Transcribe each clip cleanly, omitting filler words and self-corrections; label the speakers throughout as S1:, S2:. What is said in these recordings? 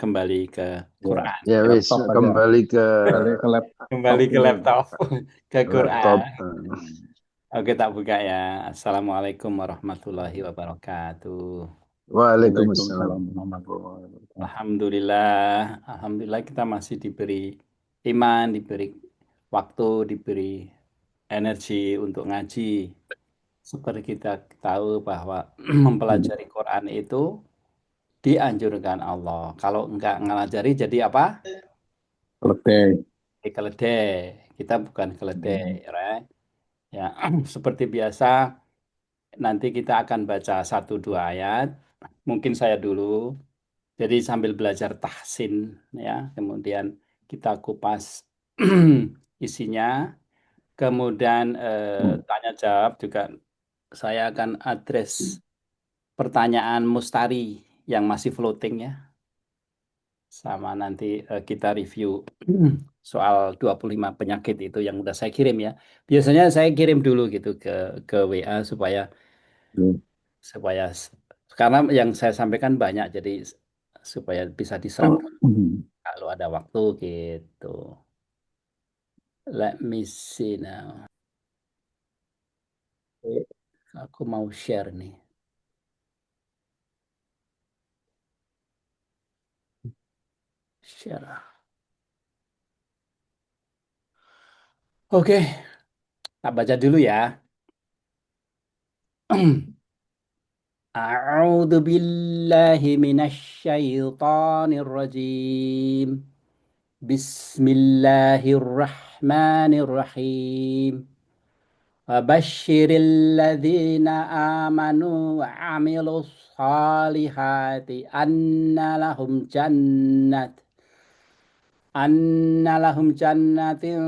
S1: kembali ke
S2: Ya,
S1: Quran.
S3: Ya
S2: ke
S3: wis
S2: laptop aja.
S3: kembali ke
S2: Kembali ke laptop
S1: Kembali ke
S2: ini.
S1: laptop, ke
S3: laptop.
S1: Quran. Oke, tak buka ya. Assalamualaikum warahmatullahi wabarakatuh.
S3: Waalaikumsalam.
S2: Waalaikumsalam warahmatullahi wabarakatuh.
S1: Alhamdulillah, Alhamdulillah kita masih diberi iman, diberi waktu, diberi energi untuk ngaji. Seperti kita tahu bahwa mempelajari Quran itu dianjurkan Allah. Kalau enggak ngelajari jadi apa?
S2: Selesai.
S1: Keledai. Kita bukan keledai, right? Ya, seperti biasa, nanti kita akan baca satu dua ayat. Mungkin saya dulu. Jadi sambil belajar tahsin, ya, kemudian kita kupas isinya. Kemudian tanya jawab juga. Saya akan address pertanyaan mustari yang masih floating ya. Sama nanti kita review soal 25 penyakit itu yang udah saya kirim ya. Biasanya saya kirim dulu gitu ke WA supaya supaya karena yang saya sampaikan banyak jadi supaya bisa diserap kalau ada waktu gitu. Let me see now. Aku mau share nih. Share. Oke, tak baca dulu ya. A'udzu billahi minasy syaithanir rajim. Bismillahirrahmanirrahim. Wabashshiril ladzina amanu wa 'amilus shalihati anna lahum jannatin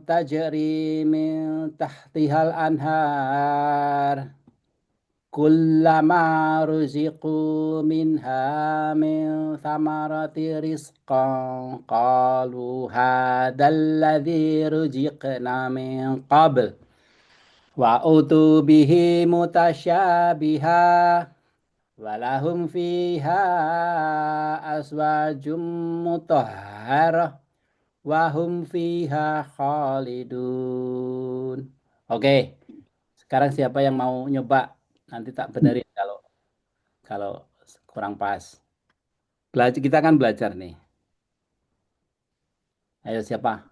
S1: tajri min tahtihal anhar kullama ruziqu minha min thamarati rizqan qalu hadzal ladzi ruziqna min qabl wa utu bihi mutasyabiha walahum fiha aswajum mutahharah wahum fiha khalidun. Oke, sekarang siapa yang mau nyoba? Nanti tak benerin kalau kalau kurang pas. Belajar kita kan belajar nih. Ayo siapa?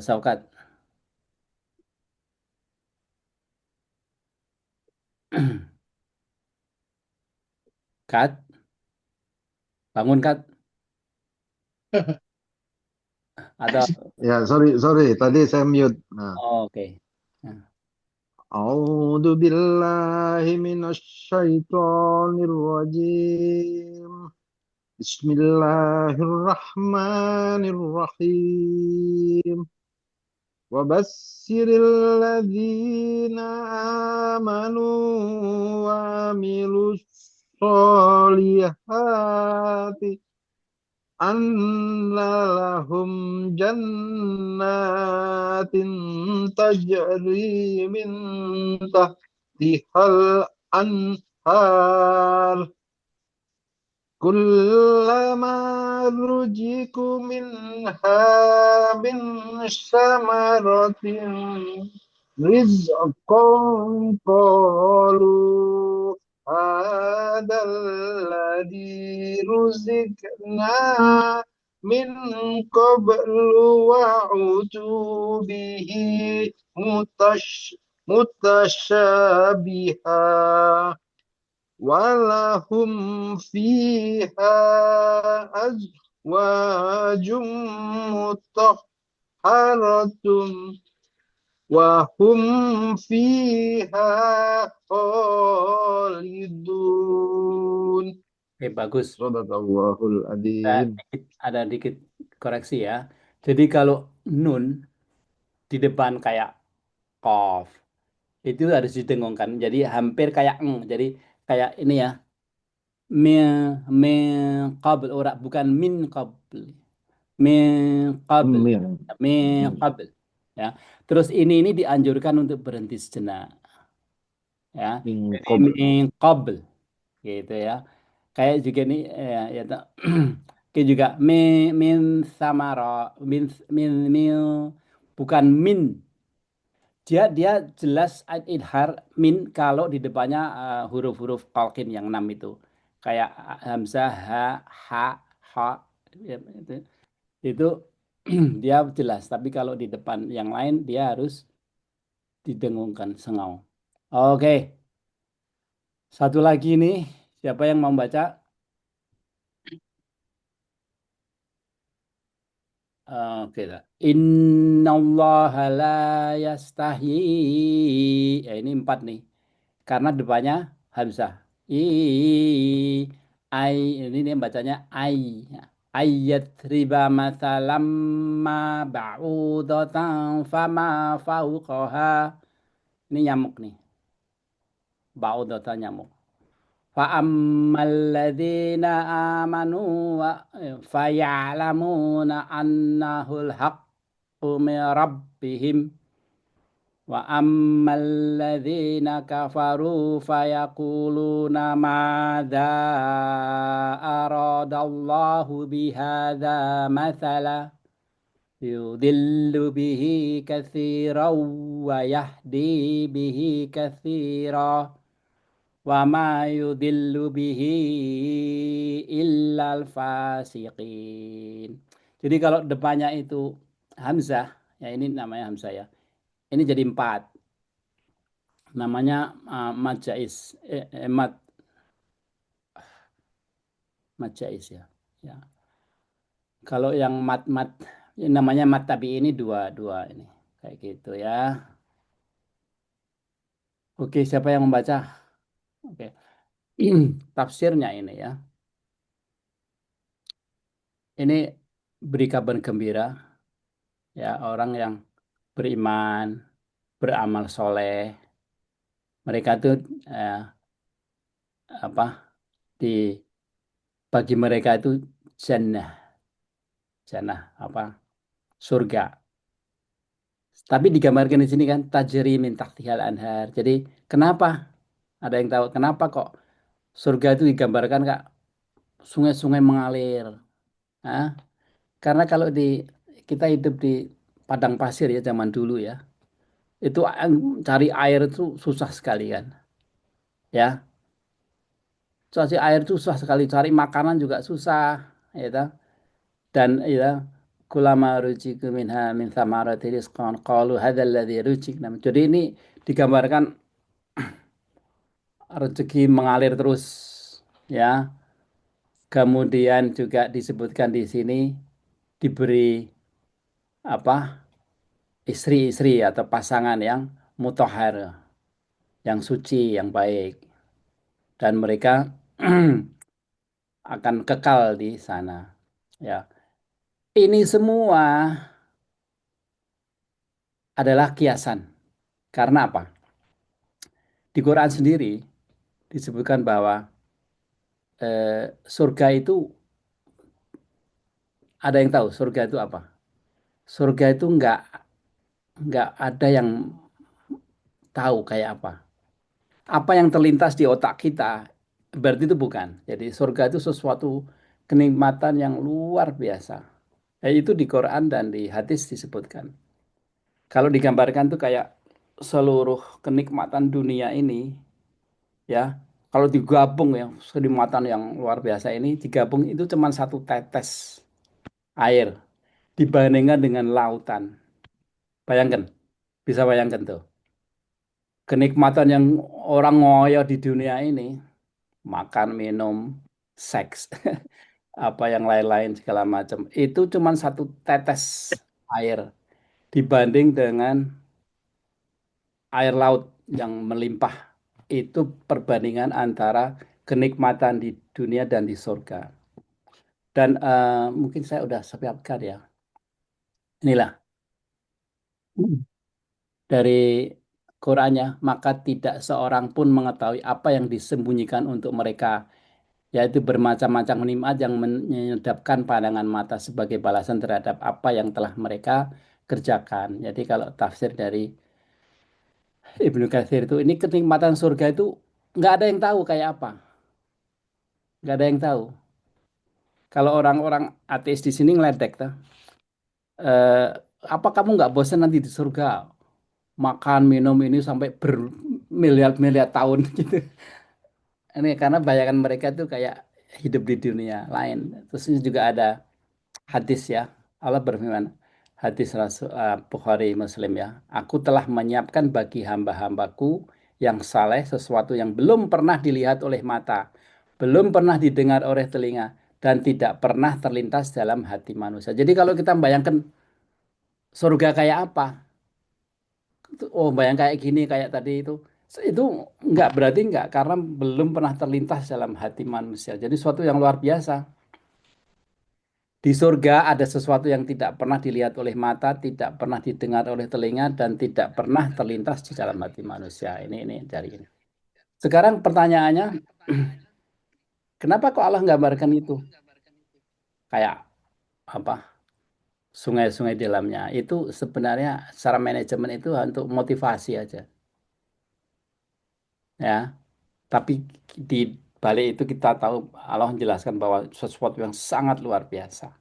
S1: Saukat. Kat, bangun Kat. Atau
S3: Ya, sorry, tadi saya mute. Nah,
S1: oh, oke. Nah,
S3: A'udzu billahi minasy syaithanir rajim. Bismillahirrahmanirrahim. وبشر الذين آمنوا وعملوا الصالحات أن لهم جنات تجري من تحتها الأنهار كلما رزقوا منها من ثمرة رزقا قالوا هذا الذي رزقنا من قبل وعتوا به متشابها ولهم فيها أزواج مطهرة وهم فيها خالدون.
S1: oke, bagus.
S3: Sadaqallahul
S1: Ada
S3: adzim.
S1: ada dikit koreksi ya. Jadi kalau nun di depan kayak kof itu harus didengungkan. Jadi hampir kayak eng. Jadi kayak ini ya. Min min qabl ora bukan min qabl. Min qabl.
S3: Min
S1: Min qabl. Ya. Terus ini dianjurkan untuk berhenti sejenak ya.
S3: min
S1: Jadi
S3: qabl.
S1: min qabl gitu ya. Kayak juga nih ya tak. Kayak juga min samaro min min min bukan min. Dia jelas idhar min kalau di depannya huruf-huruf talqin yang 6 itu. Kayak hamzah, ha, ha, ha, ya, itu dia jelas. Tapi kalau di depan yang lain dia harus didengungkan sengau. Oke, satu lagi nih. Siapa yang mau baca? Oke, dah. Innallaha la yastahi. Ya, ini 4 nih. Karena depannya hamzah. I, ai, ini bacanya ai. Ayat riba masalam ma ba'udatan fama fauqaha. Ini nyamuk nih. Ba'udatan nyamuk. فأما الذين آمنوا فيعلمون أنه الحق من ربهم وأما الذين كفروا فيقولون ماذا أراد الله بهذا مثلا يضل به كثيرا ويهدي به كثيرا wa ma yudillu bihi illal fasiqin. Jadi kalau depannya itu hamzah, ya ini namanya hamzah ya. Ini jadi 4. Namanya mad jaiz, mad jaiz ya. Ya. Kalau yang mad ini namanya mad tabi ini dua ini. Kayak gitu ya. Oke, siapa yang membaca? Oke. Tafsirnya ini ya. Ini beri kabar gembira ya orang yang beriman, beramal soleh. Mereka tuh eh, apa di bagi mereka itu jannah, jannah apa surga. Tapi digambarkan di sini kan tajri min tahtihal anhar. Jadi kenapa? Ada yang tahu kenapa kok surga itu digambarkan kak sungai-sungai mengalir? Hah? Karena kalau di kita hidup di padang pasir ya zaman dulu ya, itu cari air itu susah sekali kan, ya. Cari air itu susah sekali, cari makanan juga susah, ya toh. Dan ya kulama rujiku minha min thamarati rizqan qalu hadzal ladzi rujikna. Jadi ini digambarkan rezeki mengalir terus ya. Kemudian juga disebutkan di sini diberi apa? Istri-istri atau pasangan yang mutahhar, yang suci, yang baik dan mereka akan kekal di sana. Ya. Ini semua adalah kiasan. Karena apa? Di Quran sendiri disebutkan bahwa surga itu ada yang tahu surga itu apa? Surga itu nggak ada yang tahu kayak apa. Apa yang terlintas di otak kita berarti itu bukan. Jadi surga itu sesuatu kenikmatan yang luar biasa. Itu di Quran dan di hadis disebutkan. Kalau digambarkan tuh kayak seluruh kenikmatan dunia ini ya kalau digabung ya kenikmatan yang luar biasa ini digabung itu cuma satu tetes air dibandingkan dengan lautan. Bayangkan, bisa bayangkan tuh. Kenikmatan yang orang ngoyo di dunia ini, makan, minum, seks, apa yang lain-lain segala macam. Itu cuma satu tetes air dibanding dengan air laut yang melimpah. Itu perbandingan antara kenikmatan di dunia dan di surga. Dan mungkin saya udah siapkan ya. Inilah dari Qurannya, maka tidak seorang pun mengetahui apa yang disembunyikan untuk mereka, yaitu bermacam-macam nikmat yang menyedapkan pandangan mata sebagai balasan terhadap apa yang telah mereka kerjakan. Jadi kalau tafsir dari Ibnu Katsir itu, ini kenikmatan surga itu nggak ada yang tahu kayak apa. nggak ada yang tahu. Kalau orang-orang ateis di sini ngeledek, tuh. Eh, apa kamu nggak bosan nanti di surga? Makan, minum ini sampai bermiliar-miliar tahun gitu. Ini karena bayangan mereka tuh kayak hidup di dunia lain. Terus ini juga ada hadis ya. Allah berfirman, hadis Rasul Bukhari Muslim ya. Aku telah menyiapkan bagi hamba-hambaku yang saleh sesuatu yang belum pernah dilihat oleh mata, belum pernah didengar oleh telinga, dan tidak pernah terlintas dalam hati manusia. Jadi kalau kita bayangkan surga kayak apa? Oh, bayang kayak gini, kayak tadi itu nggak berarti nggak karena belum pernah terlintas dalam hati manusia. Jadi suatu yang luar biasa. Di surga ada sesuatu yang tidak pernah dilihat oleh mata, tidak pernah didengar oleh telinga, dan tidak pernah terlintas di dalam hati manusia. Ini dari ini. Sekarang pertanyaannya, kenapa kok Allah gambarkan itu? Kayak apa? Sungai-sungai di dalamnya. Itu sebenarnya secara manajemen itu untuk motivasi aja. Ya, tapi di balik itu kita tahu Allah menjelaskan bahwa sesuatu yang sangat luar biasa.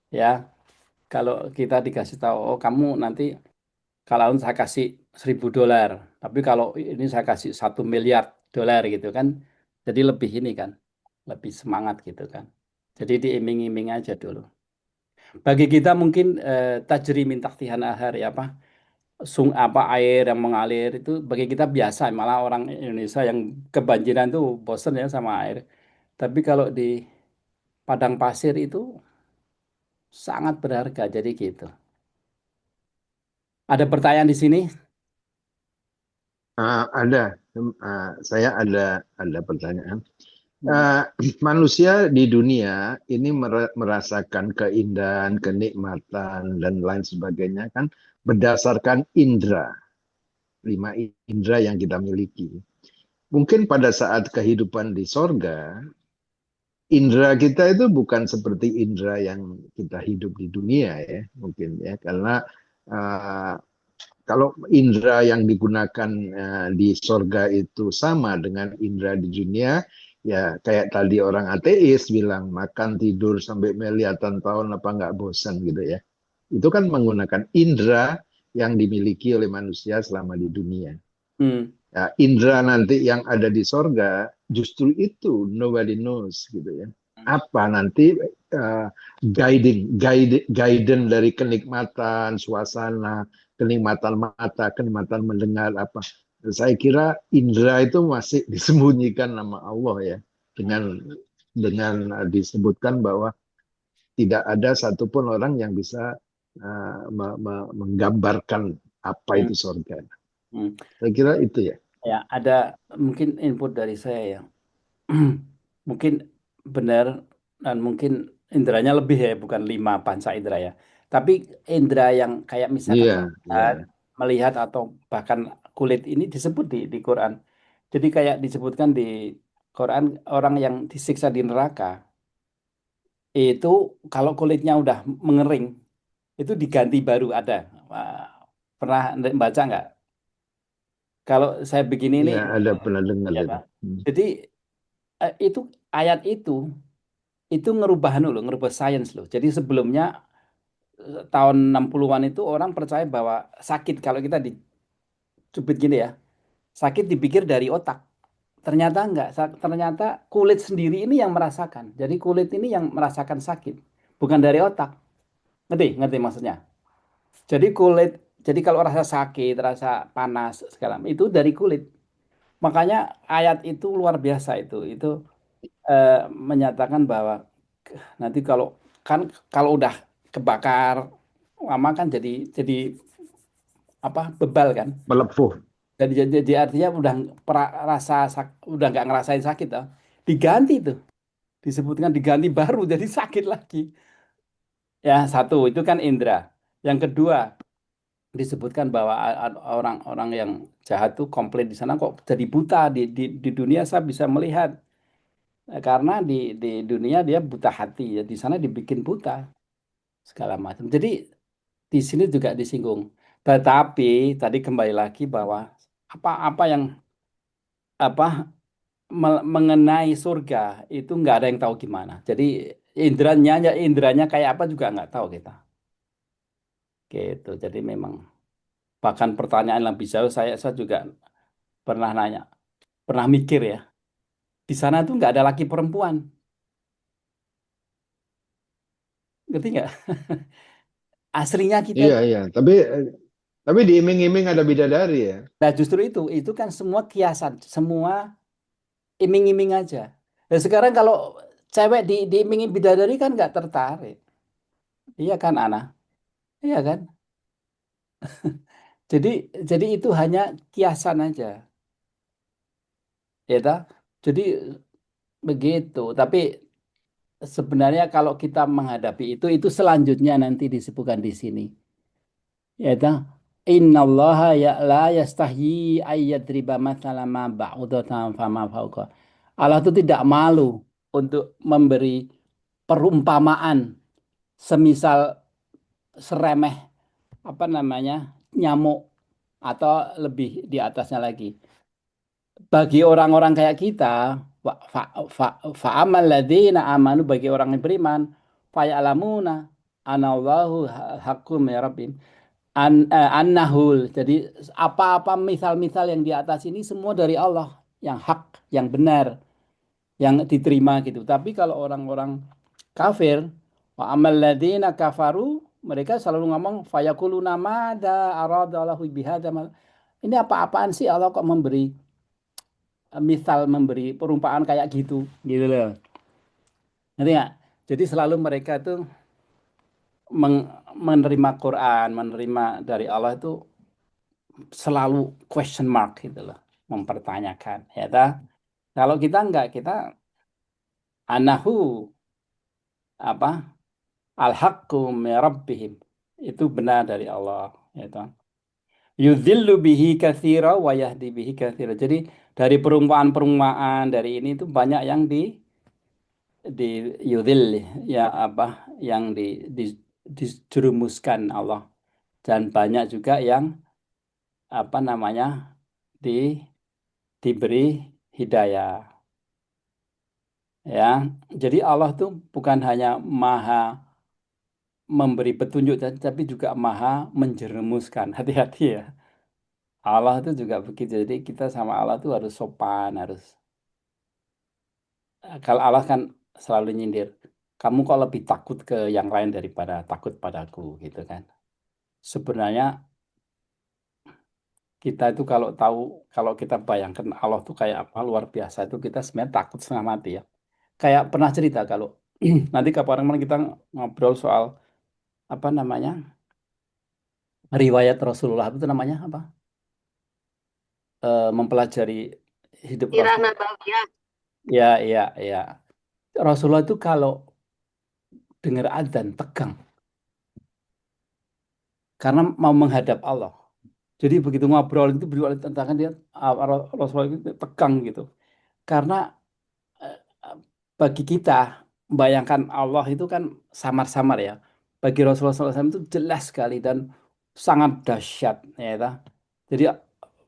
S1: Ya, kalau kita dikasih tahu, oh kamu nanti kalau saya kasih 1.000 dolar, tapi kalau ini saya kasih 1 miliar dolar gitu kan, jadi lebih ini kan, lebih semangat gitu kan. Jadi diiming-iming aja dulu. Bagi kita mungkin tajri min tahtihan ahar ya apa, apa air yang mengalir itu bagi kita biasa, malah orang Indonesia yang kebanjiran tuh bosen ya sama air. Tapi kalau di padang pasir itu sangat berharga, jadi gitu. Ada pertanyaan di sini?
S3: Ada. Saya ada pertanyaan.
S1: Hmm.
S3: Manusia di dunia ini merasakan keindahan, kenikmatan, dan lain sebagainya kan berdasarkan indera, 5 indera yang kita miliki. Mungkin pada saat kehidupan di sorga, indera kita itu bukan seperti indera yang kita hidup di dunia ya, mungkin ya, karena uh, kalau indera yang digunakan di sorga itu sama dengan indera di dunia, ya kayak tadi orang ateis bilang makan tidur sampai miliaran tahun apa nggak bosan gitu ya. Itu kan menggunakan indera yang dimiliki oleh manusia selama di dunia.
S1: Hmm.
S3: Ya, indera nanti yang ada di sorga justru itu nobody knows gitu ya. Apa nanti guidance dari kenikmatan suasana, kenikmatan mata, kenikmatan mendengar apa. Saya kira indera itu masih disembunyikan nama Allah ya, dengan disebutkan bahwa tidak ada satupun orang yang bisa menggambarkan apa
S1: Hmm.
S3: itu sorga.
S1: Hmm.
S3: Saya kira itu ya.
S1: Ya, ada mungkin input dari saya ya. Mungkin benar dan mungkin inderanya lebih ya, bukan 5 panca indera ya. Tapi indera yang kayak misalkan
S3: Iya, iya.
S1: melihat atau bahkan kulit ini disebut di Quran. Jadi kayak disebutkan di Quran orang yang disiksa di neraka itu kalau kulitnya udah mengering itu diganti baru ada. Wah, pernah baca nggak? Kalau saya begini ini,
S3: Iya, ada pernah dengar
S1: ya
S3: itu.
S1: Pak. Jadi itu ayat itu ngerubah anu loh, ngerubah sains loh. Jadi sebelumnya tahun 60-an itu orang percaya bahwa sakit kalau kita dicubit gini ya, sakit dipikir dari otak. Ternyata enggak, ternyata kulit sendiri ini yang merasakan. Jadi kulit ini yang merasakan sakit, bukan dari otak. Ngerti? Ngerti maksudnya? Jadi kulit, jadi kalau rasa sakit, rasa panas segala itu dari kulit. Makanya ayat itu luar biasa itu. Itu menyatakan bahwa nanti kan kalau udah kebakar lama kan jadi apa bebal kan.
S3: Melepuh.
S1: Jadi artinya udah udah nggak ngerasain sakit toh. Diganti tuh. Disebutkan diganti baru jadi sakit lagi. Ya, satu itu kan indera. Yang kedua disebutkan bahwa orang-orang yang jahat tuh komplain di sana kok jadi buta di dunia saya bisa melihat. Karena di dunia dia buta hati ya di sana dibikin buta segala macam. Jadi di sini juga disinggung. Tetapi tadi kembali lagi bahwa apa-apa yang apa mengenai surga itu nggak ada yang tahu gimana. Jadi indranya kayak apa juga nggak tahu kita. Gitu. Jadi memang bahkan pertanyaan lebih jauh saya juga pernah nanya, pernah mikir ya. Di sana tuh nggak ada laki perempuan, ngerti nggak? Aslinya kita.
S3: Iya, iya. Tapi diiming-iming ada bidadari ya.
S1: Nah justru itu kan semua kiasan, semua iming-iming aja. Dan sekarang kalau cewek diiming bidadari kan nggak tertarik, iya kan Ana? Iya kan? Jadi jadi itu hanya kiasan aja, ya toh? Jadi begitu. Tapi sebenarnya kalau kita menghadapi itu selanjutnya nanti disebutkan di sini, ya toh? Innallaha ya la yastahyi ayyadriba mathalan ma ba'udatan fama fawqa. Allah itu tidak malu untuk memberi perumpamaan semisal seremeh apa namanya nyamuk atau lebih di atasnya lagi. Bagi orang-orang kayak kita, fa'amal ladzina amanu bagi orang yang beriman, fa'yalamuna anallahu haqqum ya rabbim. Annahul. Jadi apa-apa misal-misal yang di atas ini semua dari Allah, yang hak, yang benar, yang diterima gitu. Tapi kalau orang-orang kafir, wa amal ladzina kafaru, mereka selalu ngomong fayaquluna madza aradallahu bihadza. Ini apa-apaan sih Allah kok memberi misal memberi perumpamaan kayak gitu gitu loh. Nanti nggak? Jadi selalu mereka itu menerima Quran, menerima dari Allah itu selalu question mark gitu loh, mempertanyakan ya ta. Kalau kita enggak, kita anahu apa al-haqqu min rabbihim, itu benar dari Allah ya ta. Yudzillu bihi katsira wa yahdi bihi katsira. Jadi dari perumpamaan-perumpamaan dari ini itu banyak yang di yudhil ya apa yang dijerumuskan Allah, dan banyak juga yang apa namanya di diberi hidayah ya. Jadi Allah tuh bukan hanya maha memberi petunjuk tapi juga maha menjerumuskan. Hati-hati ya. Allah itu juga begitu. Jadi kita sama Allah tuh harus sopan, harus kalau Allah kan selalu nyindir, kamu kok lebih takut ke yang lain daripada takut padaku gitu kan. Sebenarnya kita itu kalau tahu, kalau kita bayangkan Allah tuh kayak apa luar biasa, itu kita sebenarnya takut setengah mati ya. Kayak pernah cerita kalau nanti kapan-kapan kita ngobrol soal apa namanya riwayat Rasulullah itu namanya apa? Mempelajari hidup
S4: Sirah
S1: Rasul.
S4: Nabawiyah.
S1: Ya, ya, ya. Rasulullah itu kalau dengar adzan tegang karena mau menghadap Allah. Jadi begitu ngobrol itu beliau tentang dia Rasulullah itu tegang gitu. Karena eh, bagi kita membayangkan Allah itu kan samar-samar ya. Bagi Rasulullah SAW itu jelas sekali dan sangat dahsyat ya toh. Jadi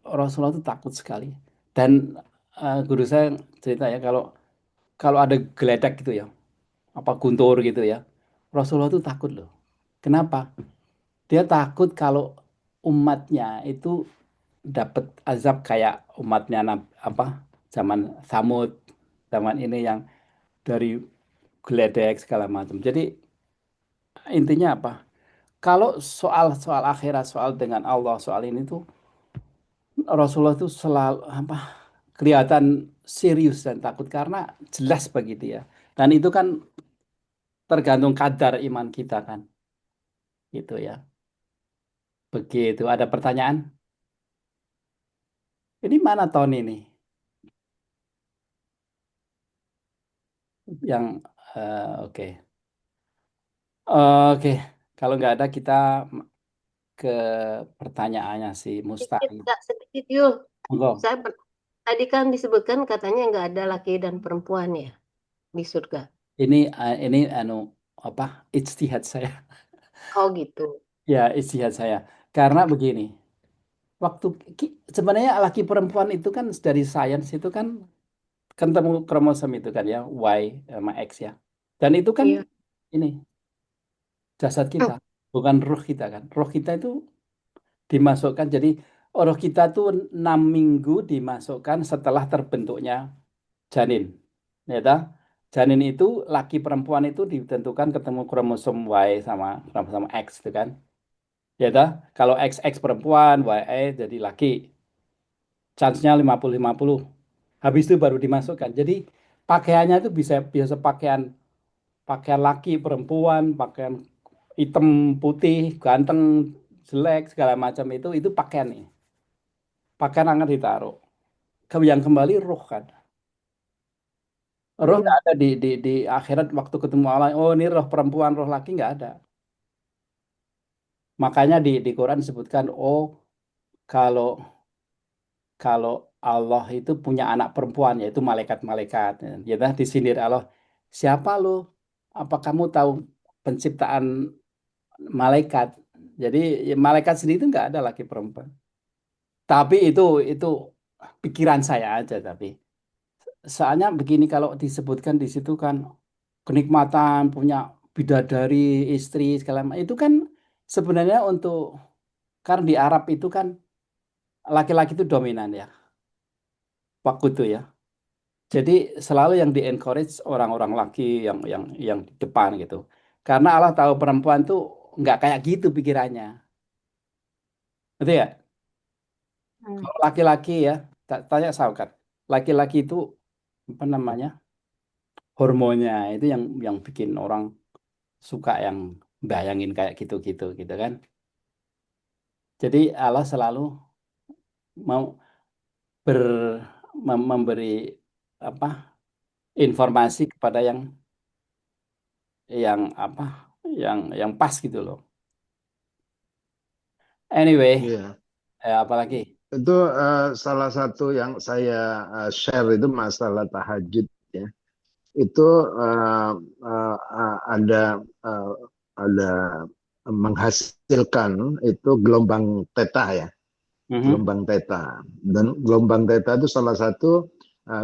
S1: Rasulullah itu takut sekali. Dan guru saya cerita ya kalau kalau ada geledak gitu ya, apa guntur gitu ya, Rasulullah itu takut loh. Kenapa? Dia takut kalau umatnya itu dapat azab kayak umatnya apa zaman Samud, zaman ini yang dari geledek segala macam. Jadi intinya apa? Kalau soal akhirat, soal dengan Allah, soal ini tuh Rasulullah tuh selalu apa kelihatan serius dan takut karena jelas bagi dia. Dan itu kan tergantung kadar iman kita kan, gitu ya. Begitu. Ada pertanyaan? Ini mana tahun ini? Yang oke. Oke. Kalau nggak ada kita ke pertanyaannya si
S4: Sedikit,
S1: Mustahil.
S4: Kak, sedikit yuk.
S1: Monggo.
S4: Tadi kan disebutkan katanya nggak ada laki dan perempuan ya di surga.
S1: Ini anu apa? Ijtihad saya.
S4: Oh gitu.
S1: Ya, ijtihad saya. Karena begini, waktu sebenarnya laki perempuan itu kan dari sains itu kan ketemu kromosom itu kan ya, Y sama X ya. Dan itu kan
S4: Iya.
S1: ini jasad kita, bukan roh kita kan. Roh kita itu dimasukkan, jadi roh kita tuh 6 minggu dimasukkan setelah terbentuknya janin. Ya toh? Janin itu laki perempuan itu ditentukan ketemu kromosom Y sama kromosom X itu kan. Ya toh? Kalau XX perempuan, YE jadi laki. Chance-nya 50-50. Habis itu baru dimasukkan. Jadi pakaiannya itu bisa biasa pakaian pakaian laki, perempuan, pakaian hitam, putih, ganteng, jelek, segala macam itu pakaian nih. Pakaian akan ditaruh. Yang kembali roh kan. Roh nggak ada di akhirat waktu ketemu Allah. Oh ini roh perempuan, roh laki nggak ada. Makanya di Quran disebutkan, oh kalau kalau Allah itu punya anak perempuan yaitu malaikat-malaikat. Ya, dah disindir Allah. Siapa lo? Apa kamu tahu penciptaan malaikat? Jadi ya, malaikat sendiri itu nggak ada laki perempuan. Tapi itu pikiran saya aja tapi. Soalnya begini kalau disebutkan di situ kan kenikmatan punya bidadari, istri segala macam itu kan sebenarnya untuk karena di Arab itu kan laki-laki itu dominan ya waktu itu ya. Jadi selalu yang di encourage orang-orang laki yang di depan gitu. Karena Allah tahu perempuan tuh nggak kayak gitu pikirannya. Betul ya? Kalau laki-laki ya, tanya Saukat. Laki-laki itu apa namanya? Hormonnya itu yang bikin orang suka yang bayangin kayak gitu-gitu gitu kan. Jadi Allah selalu mau ber memberi apa informasi kepada yang apa yang pas gitu loh. Anyway,
S3: Iya.
S1: apalagi?
S3: Itu salah satu yang saya share itu masalah tahajud ya. Itu ada uh, ada menghasilkan itu gelombang theta ya,
S1: Mhm.
S3: gelombang theta. Dan gelombang theta itu salah satu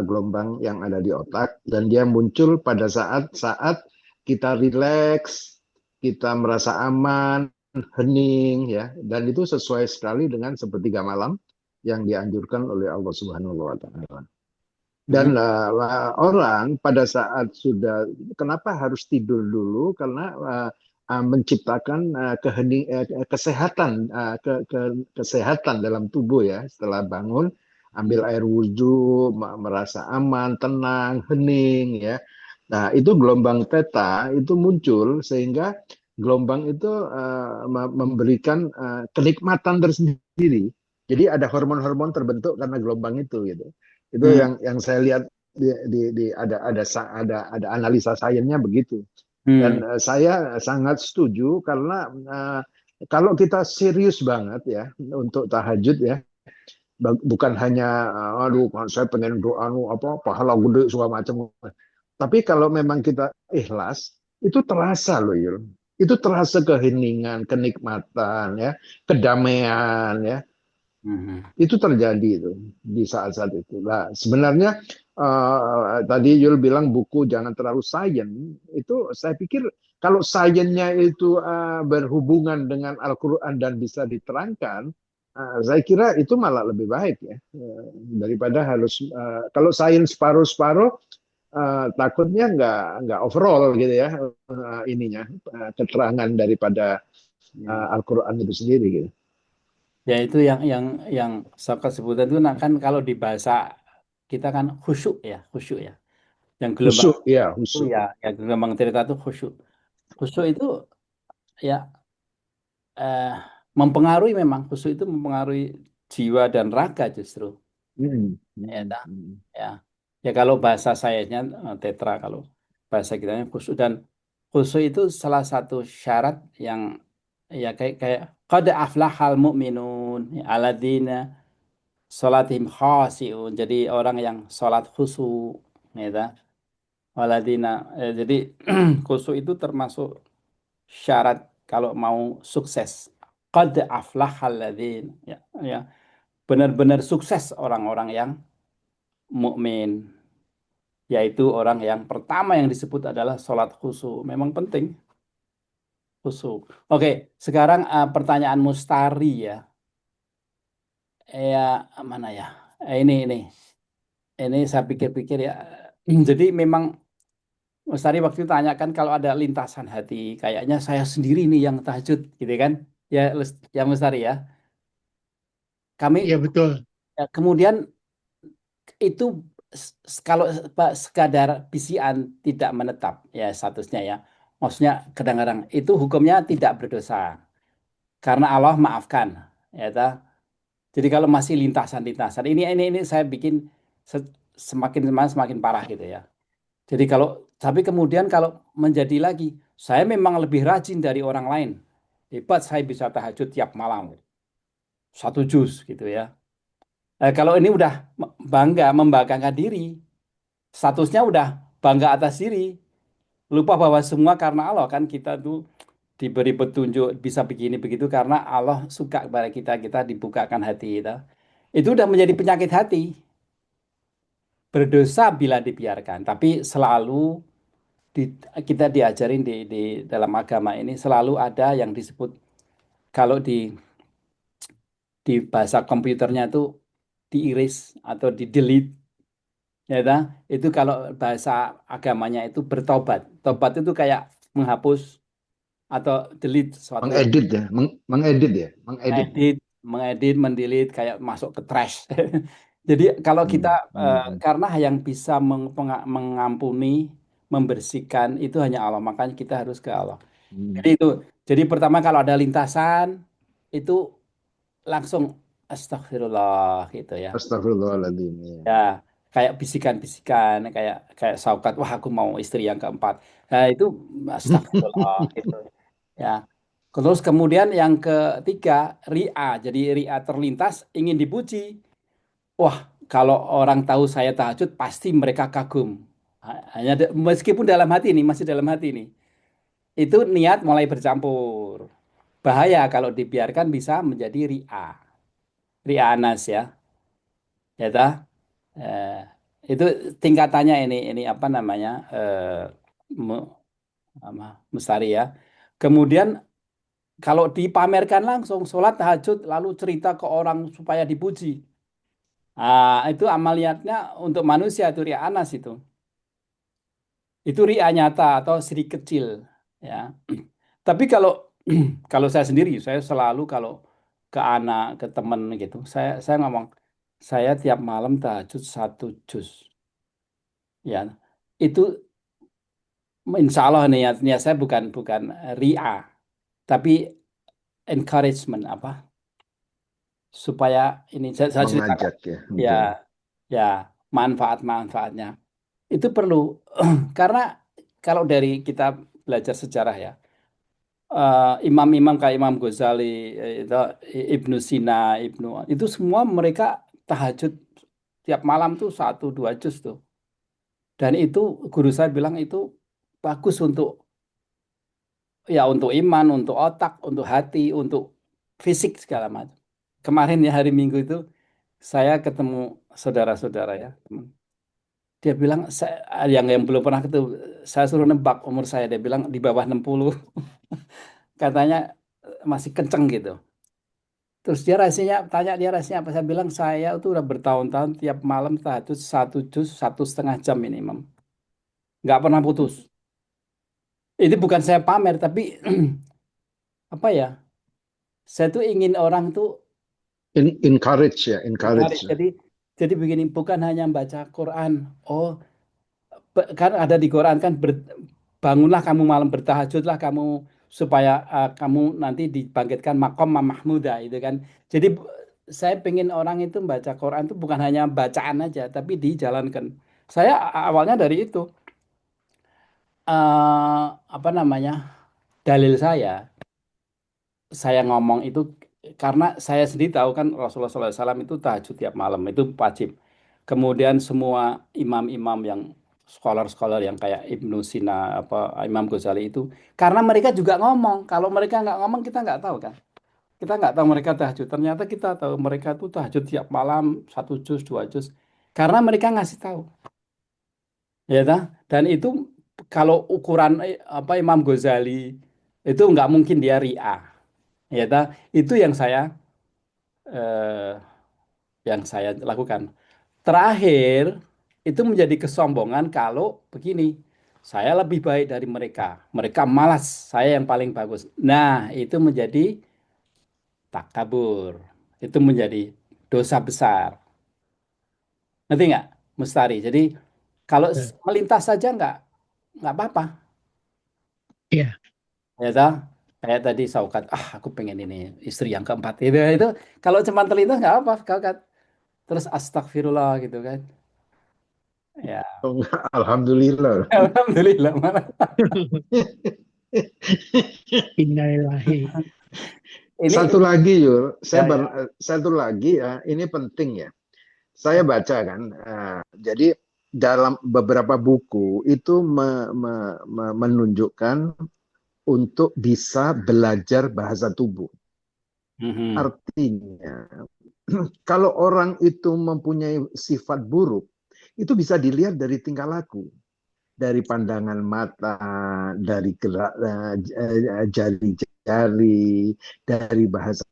S3: gelombang yang ada di otak dan dia muncul pada saat-saat kita rileks, kita merasa aman, hening ya, dan itu sesuai sekali dengan sepertiga malam yang dianjurkan oleh Allah Subhanahu wa taala.
S1: Mhm.
S3: Dan orang pada saat sudah, kenapa harus tidur dulu? Karena menciptakan kesehatan, kesehatan dalam tubuh ya. Setelah bangun, ambil air wudhu, merasa aman, tenang, hening ya. Nah itu gelombang theta itu muncul sehingga gelombang itu memberikan kenikmatan tersendiri. Jadi ada hormon-hormon terbentuk karena gelombang itu gitu. Itu
S1: Hmm.
S3: yang saya lihat ada analisa sainsnya begitu. Dan
S1: Hmm.
S3: saya sangat setuju karena kalau kita serius banget ya untuk tahajud ya, bukan hanya aduh saya pengen doa apa pahala gede segala macam. Tapi kalau memang kita ikhlas, itu terasa loh Yul. Itu terasa keheningan, kenikmatan ya, kedamaian ya,
S1: Mhm.
S3: itu terjadi itu di saat-saat itu. Nah, sebenarnya tadi Yul bilang buku jangan terlalu sains. Itu saya pikir kalau sainsnya itu berhubungan dengan Al-Quran dan bisa diterangkan, saya kira itu malah lebih baik ya daripada harus kalau sains separuh-separuh takutnya nggak overall gitu ya ininya keterangan daripada
S1: Hmm.
S3: Al-Quran itu sendiri gitu.
S1: Ya itu yang saya sebutkan itu nah, kan kalau di bahasa kita kan khusyuk ya. Yang gelombang
S3: Husuk ya,
S1: itu
S3: husuk.
S1: ya, yang gelombang cerita itu khusyuk. Khusyuk itu ya eh, mempengaruhi memang khusyuk itu mempengaruhi jiwa dan raga justru.
S3: Hmm,
S1: Ya,
S3: hmm,
S1: dah.
S3: hmm.
S1: Ya. Ya kalau bahasa sayanya tetra kalau bahasa kita khusyuk dan khusyuk itu salah satu syarat yang ya kayak qad aflahal mu'minun alladzina sholatihim khashi'un. Jadi orang yang sholat khusyuk ya. Waladina. Jadi khusyuk itu termasuk syarat kalau mau sukses. Qad aflahal ladzina ya. Benar-benar sukses orang-orang yang mukmin. yaitu orang yang pertama yang disebut adalah sholat khusyuk. Memang penting khusyuk. Oke, sekarang pertanyaan Mustari ya. Ya, mana ya? Ini saya pikir-pikir ya. Jadi memang Mustari waktu itu tanyakan kalau ada lintasan hati, kayaknya saya sendiri nih yang tahajud, gitu kan? Ya, ya Mustari ya. Kami
S5: Iya betul.
S1: kemudian itu kalau sekadar bisian tidak menetap ya statusnya ya. Maksudnya kadang-kadang itu hukumnya tidak berdosa karena Allah maafkan, ya toh. Jadi kalau masih lintasan-lintasan ini saya bikin semakin semakin parah gitu ya. Jadi kalau tapi kemudian kalau menjadi lagi, saya memang lebih rajin dari orang lain. Hebat saya bisa tahajud tiap malam. 1 juz gitu ya. Kalau ini udah bangga, membanggakan diri, statusnya udah bangga atas diri. Lupa bahwa semua karena Allah kan kita tuh diberi petunjuk bisa begini begitu karena Allah suka kepada kita, kita dibukakan hati kita. Itu udah menjadi penyakit hati. Berdosa bila dibiarkan, tapi selalu di- kita diajarin di dalam agama ini selalu ada yang disebut kalau di bahasa komputernya itu diiris atau di delete ya ta? Itu kalau bahasa agamanya itu bertobat. Tobat itu kayak menghapus atau delete suatu
S3: Mengedit ya, mengedit ya, mengedit.
S1: edit, mengedit, mendelete kayak masuk ke trash. Jadi kalau kita karena yang bisa mengampuni, membersihkan itu hanya Allah, makanya kita harus ke Allah. Jadi itu. Jadi pertama kalau ada lintasan itu langsung astagfirullah gitu ya.
S3: Astagfirullahaladzim. Ya.
S1: Ya, kayak bisikan-bisikan, kayak kayak Saukat, wah aku mau istri yang keempat. Nah, itu astagfirullah gitu. Ya. Terus kemudian yang ketiga, ria. Jadi ria terlintas ingin dipuji. Wah, kalau orang tahu saya tahajud pasti mereka kagum. Hanya meskipun dalam hati ini masih dalam hati ini. Itu niat mulai bercampur. Bahaya kalau dibiarkan bisa menjadi ria. Ria anas ya. Ya toh? Eh, itu tingkatannya ini apa namanya? Mu- Mustari ya. Kemudian kalau dipamerkan langsung sholat tahajud lalu cerita ke orang supaya dipuji. Itu amaliyatnya untuk manusia itu ria anas itu. Itu ria nyata atau sirik kecil ya. Tapi kalau kalau saya sendiri saya selalu kalau ke anak, ke teman gitu, saya ngomong saya tiap malam tahajud 1 juz. Ya, itu insya Allah niatnya saya bukan bukan ria, tapi encouragement apa supaya ini saya ceritakan
S3: Mengajak ya.
S1: ya
S3: Betul.
S1: ya manfaatnya itu perlu karena kalau dari kita belajar sejarah ya imam-imam kayak Imam Ghazali itu Ibnu Sina itu semua mereka tahajud tiap malam tuh 1 2 juz tuh dan itu guru saya bilang itu bagus untuk ya untuk iman, untuk otak, untuk hati, untuk fisik segala macam. Kemarin ya hari Minggu itu saya ketemu saudara-saudara ya, teman. Dia bilang yang belum pernah ketemu, saya suruh nebak umur saya, dia bilang di bawah 60. Katanya masih kenceng gitu. Terus dia rahasianya apa? Saya bilang saya itu udah bertahun-tahun tiap malam tahajud 1 juz 1,5 jam ini, Mam. Nggak pernah putus. Ini bukan saya pamer, tapi apa ya? Saya tuh ingin orang tuh
S3: Encourage ya, encourage.
S1: menarik. Jadi begini, bukan hanya baca Quran. Oh, kan ada di Quran kan bangunlah kamu malam bertahajudlah kamu supaya kamu nanti dibangkitkan makom mahmuda itu kan. Jadi saya pengen orang itu baca Quran itu bukan hanya bacaan aja, tapi dijalankan. Saya awalnya dari itu apa namanya dalil saya ngomong itu karena saya sendiri tahu kan Rasulullah SAW itu tahajud tiap malam itu wajib. Kemudian semua imam-imam yang scholar-scholar yang kayak Ibnu Sina apa Imam Ghazali itu karena mereka juga ngomong. Kalau mereka nggak ngomong kita nggak tahu kan. Kita nggak tahu mereka tahajud. Ternyata kita tahu mereka tuh tahajud tiap malam 1 juz 2 juz karena mereka ngasih tahu. ya tah? Dan itu kalau ukuran apa Imam Ghazali itu nggak mungkin dia ria, ya tah? Itu eh, yang saya lakukan. Terakhir itu menjadi kesombongan kalau begini, saya lebih baik dari mereka, mereka malas, saya yang paling bagus. Nah, itu menjadi takabur, itu menjadi dosa besar. Ngerti nggak, Mustari? Jadi kalau
S5: Ya.
S1: melintas saja nggak apa-apa.
S5: Iya.
S1: Ya toh? Kayak tadi Saukat, aku pengen ini istri yang keempat itu kalau cuma terlintas nggak apa, Saukat. Terus astagfirullah gitu kan. Ya,
S3: Oh, enggak, alhamdulillah.
S1: alhamdulillah malah.
S5: Innalillahi.
S1: Ini
S3: Satu lagi, Yul,
S1: ya ya.
S3: satu lagi ya, ini penting ya. Saya baca kan, jadi dalam beberapa buku itu menunjukkan untuk bisa belajar bahasa tubuh.
S1: Mhm.
S3: Artinya, kalau orang itu mempunyai sifat buruk, itu bisa dilihat dari tingkah laku, dari pandangan mata, dari gerak jari-jari, dari bahasa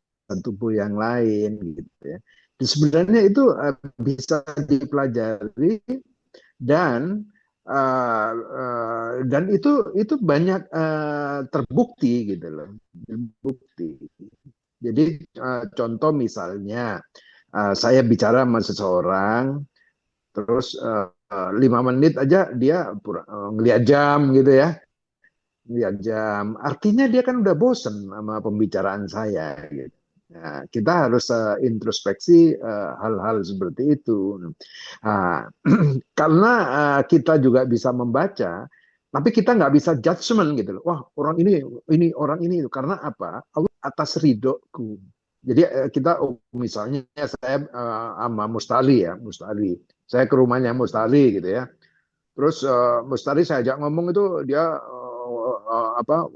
S3: tubuh yang lain, gitu ya. Dan sebenarnya itu bisa dipelajari dan itu banyak terbukti gitu loh, terbukti. Jadi contoh misalnya saya bicara sama seseorang, terus 5 menit aja dia ngeliat jam gitu ya, ngeliat jam. Artinya dia kan udah bosen sama pembicaraan saya gitu. Nah, kita harus introspeksi hal-hal seperti itu. Nah, karena kita juga bisa membaca, tapi kita nggak bisa judgement gitu loh. Wah, orang ini orang ini, karena apa? Allah atas ridhoku. Jadi kita misalnya saya sama Mustali ya, Mustali. Saya ke rumahnya Mustali gitu ya. Terus Mustari saya ajak ngomong itu dia apa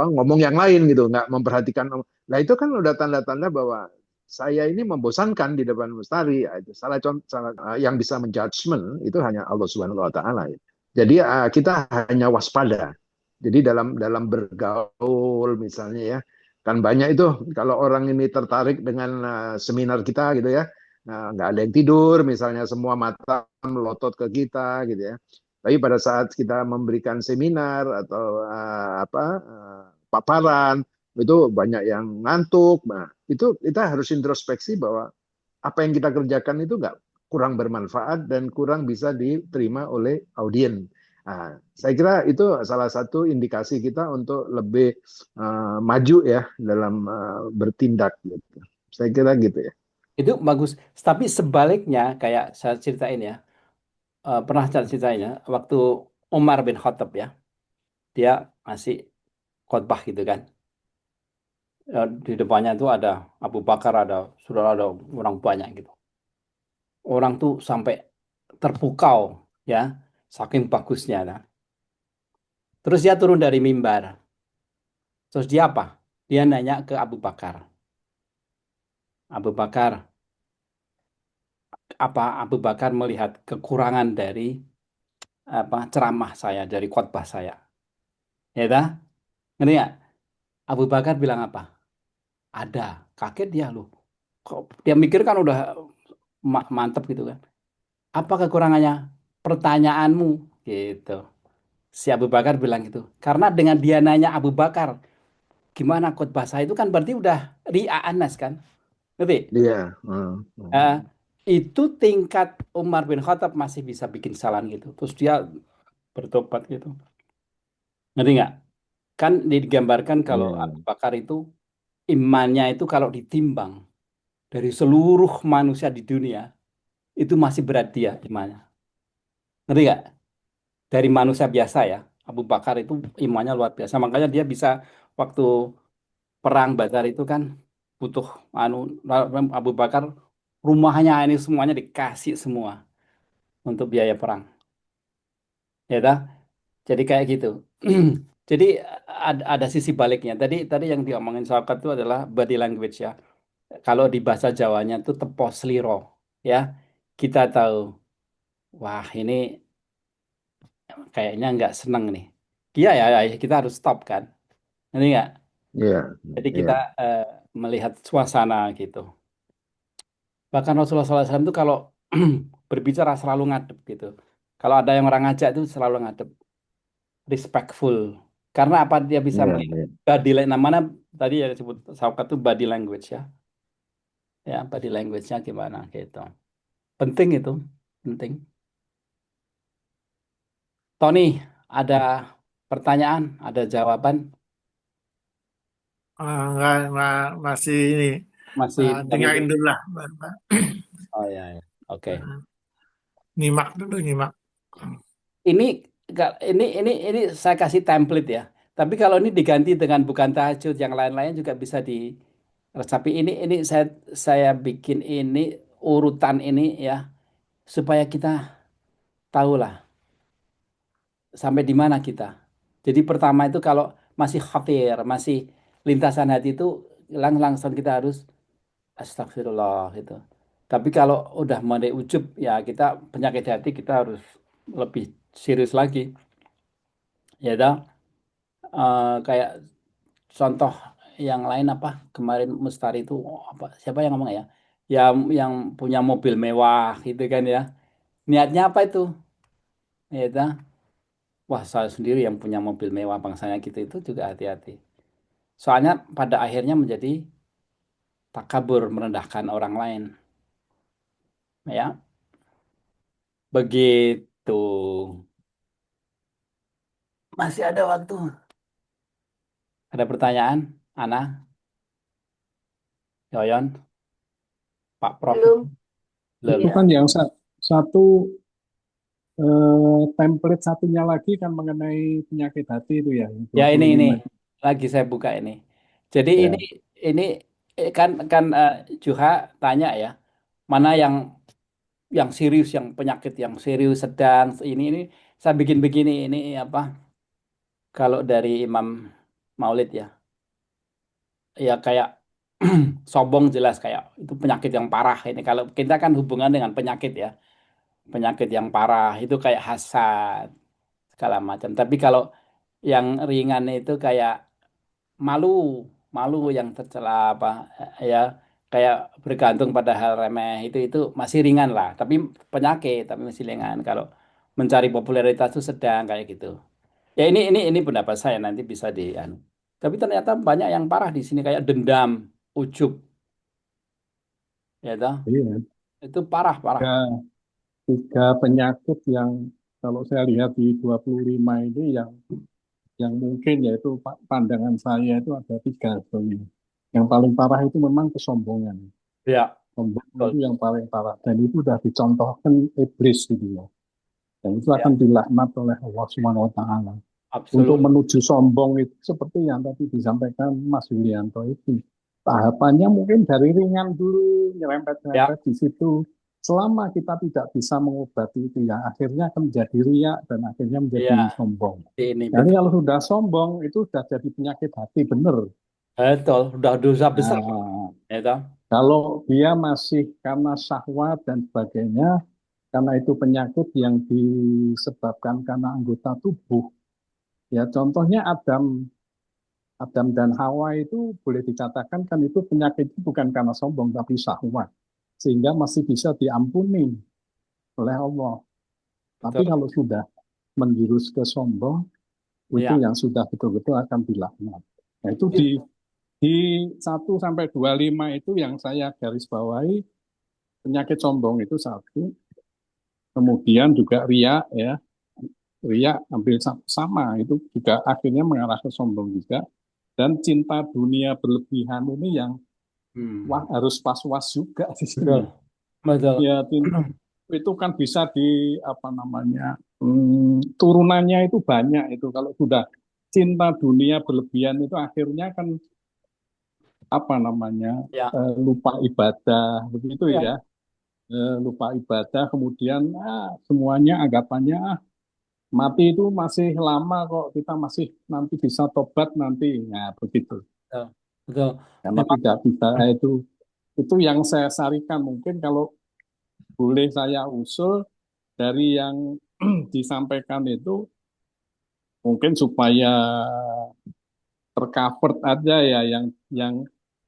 S3: ngomong yang lain gitu, nggak memperhatikan. Nah itu kan udah tanda-tanda bahwa saya ini membosankan di depan Mustari. Ya, itu salah contoh, yang bisa menjudgment itu hanya Allah Subhanahu Wa Taala. Jadi kita hanya waspada. Jadi dalam bergaul misalnya ya, kan banyak itu kalau orang ini tertarik dengan seminar kita gitu ya. Nah, nggak ada yang tidur, misalnya semua mata melotot ke kita, gitu ya. Tapi pada saat kita memberikan seminar atau paparan, itu banyak yang ngantuk. Nah, itu kita harus introspeksi bahwa apa yang kita kerjakan itu nggak kurang bermanfaat dan kurang bisa diterima oleh audiens. Nah, saya kira itu salah satu indikasi kita untuk lebih maju ya dalam bertindak. Gitu. Saya kira gitu ya.
S1: Itu bagus. Tapi sebaliknya kayak saya ceritain ya, pernah saya ceritain ya, waktu Umar bin Khattab ya, dia ngasih khotbah gitu kan. Di depannya itu ada Abu Bakar, sudah ada orang banyak gitu. Orang tuh sampai terpukau ya, saking bagusnya. Nah. Terus dia turun dari mimbar. Terus dia apa? Dia nanya ke Abu Bakar. Abu Bakar, apa Abu Bakar melihat kekurangan dari apa ceramah saya, dari khotbah saya? Ya dah, ngerti nggak? Abu Bakar bilang apa? Ada. Kaget dia loh. Kok dia mikir kan udah mantep gitu kan. Apa kekurangannya? Pertanyaanmu gitu. Si Abu Bakar bilang gitu. Karena dengan dia nanya Abu Bakar, gimana khotbah saya itu kan berarti udah ria anas kan? Ngerti?
S3: Iya.
S1: Eh, itu tingkat Umar bin Khattab masih bisa bikin kesalahan gitu. Terus dia bertobat gitu. Ngerti nggak? Kan digambarkan kalau Abu
S3: Iya.
S1: Bakar itu imannya itu kalau ditimbang dari seluruh manusia di dunia itu masih berat dia imannya. Ngerti nggak? Dari manusia biasa ya, Abu Bakar itu imannya luar biasa. Makanya dia bisa waktu perang Badar itu kan butuh anu Abu Bakar rumahnya ini semuanya dikasih semua untuk biaya perang. Ya dah. Jadi kayak gitu. Jadi ada sisi baliknya. Tadi tadi yang diomongin Saukat itu adalah body language ya. Kalau di bahasa Jawanya itu tepos liro ya. Kita tahu, wah ini kayaknya nggak seneng nih. Iya ya, ya, kita harus stop kan. Ini nggak.
S3: Iya,
S1: Jadi
S3: iya.
S1: kita melihat suasana gitu. Bahkan Rasulullah SAW itu kalau berbicara selalu ngadep gitu. Kalau ada yang orang ngajak itu selalu ngadep, respectful. Karena apa dia bisa
S3: Iya,
S1: melihat
S3: iya.
S1: body language, namanya tadi ya disebut Saukat itu body language ya. Ya, body language-nya gimana gitu. Penting itu, penting. Tony, ada pertanyaan, ada jawaban?
S6: Nggak, masih ini
S1: Masih
S6: dengerin
S1: dengerin?
S6: dulu lah,
S1: Oh ya, ya. Oke.
S6: nyimak dulu nyimak.
S1: Ini ini saya kasih template ya. Tapi kalau ini diganti dengan bukan tahajud, yang lain-lain juga bisa diresapi. Ini saya bikin ini urutan ini ya supaya kita tahulah sampai di mana kita. Jadi pertama itu kalau masih khawatir, masih lintasan hati itu langsung kita harus astagfirullah gitu. Tapi kalau udah mulai ujub ya kita penyakit hati kita harus lebih serius lagi. Ya toh. Kayak contoh yang lain apa kemarin Mustari itu apa siapa yang ngomong ya yang punya mobil mewah gitu kan ya niatnya apa itu ya toh. Wah saya sendiri yang punya mobil mewah bangsanya gitu itu juga hati-hati soalnya pada akhirnya menjadi takabur merendahkan orang lain ya begitu masih ada waktu ada pertanyaan Ana Yoyon Pak Prof
S4: Belum.
S1: belum
S2: Itu
S4: Iya.
S2: kan yang satu template satunya lagi kan mengenai penyakit hati itu ya, yang
S1: ya ini
S2: 25 itu.
S1: lagi saya buka ini. Jadi
S2: Ya,
S1: ini kan Juha tanya ya, mana yang serius, yang penyakit yang serius sedang ini saya bikin begini ini apa? Kalau dari Imam Maulid ya, ya kayak sombong jelas kayak itu penyakit yang parah ini. Kalau kita kan hubungan dengan penyakit ya, penyakit yang parah itu kayak hasad segala macam. Tapi kalau yang ringan itu kayak malu malu yang tercela apa ya kayak bergantung pada hal remeh itu masih ringan lah tapi penyakit tapi masih ringan kalau mencari popularitas itu sedang kayak gitu ya ini pendapat saya nanti bisa di anu. Tapi ternyata banyak yang parah di sini kayak dendam ujub ya toh.
S2: iya.
S1: Itu parah parah
S2: Tiga, tiga penyakit yang kalau saya lihat di 25 ini yang mungkin yaitu pandangan saya itu ada tiga sebenarnya. Yang paling parah itu memang kesombongan.
S1: ya
S2: Sombong itu
S1: betul
S2: yang paling parah dan itu sudah dicontohkan iblis gitu ya. Dan itu
S1: ya
S2: akan dilaknat oleh Allah Subhanahu wa taala. Untuk
S1: absolut
S2: menuju sombong itu seperti yang tadi disampaikan Mas Yulianto itu. Tahapannya mungkin dari ringan dulu,
S1: ya
S2: nyerempet-nyerempet di situ. Selama kita tidak bisa mengobati itu ya, akhirnya akan menjadi riak dan akhirnya menjadi
S1: ya
S2: sombong.
S1: ini
S2: Jadi
S1: betul
S2: kalau sudah sombong itu sudah jadi penyakit hati benar.
S1: betul udah dosa besar
S2: Nah,
S1: ya toh.
S2: kalau dia masih karena syahwat dan sebagainya, karena itu penyakit yang disebabkan karena anggota tubuh. Ya contohnya Adam dan Hawa itu boleh dikatakan kan itu penyakit itu bukan karena sombong tapi syahwat. Sehingga masih bisa diampuni oleh Allah. Tapi
S1: Betul
S2: kalau sudah menjurus ke sombong, itu
S1: ya
S2: yang sudah betul-betul akan dilaknat. Nah, itu di 1 sampai 25 itu yang saya garis bawahi penyakit sombong itu satu. Kemudian juga ria ya. Ria hampir sama itu juga akhirnya mengarah ke sombong juga. Dan cinta dunia berlebihan ini yang wah
S1: hmm.
S2: harus was-was juga di
S1: Betul
S2: sini.
S1: betul
S2: Ya itu kan bisa di apa namanya turunannya itu banyak itu kalau sudah cinta dunia berlebihan itu akhirnya kan apa namanya
S1: ya
S2: lupa ibadah begitu
S1: ya
S2: ya. Lupa ibadah kemudian semuanya anggapannya mati itu masih lama kok kita masih nanti bisa tobat nanti nah begitu
S1: betul betul
S2: karena
S1: memang
S2: tidak bisa itu yang saya sarikan mungkin kalau boleh saya usul dari yang disampaikan itu mungkin supaya tercover aja ya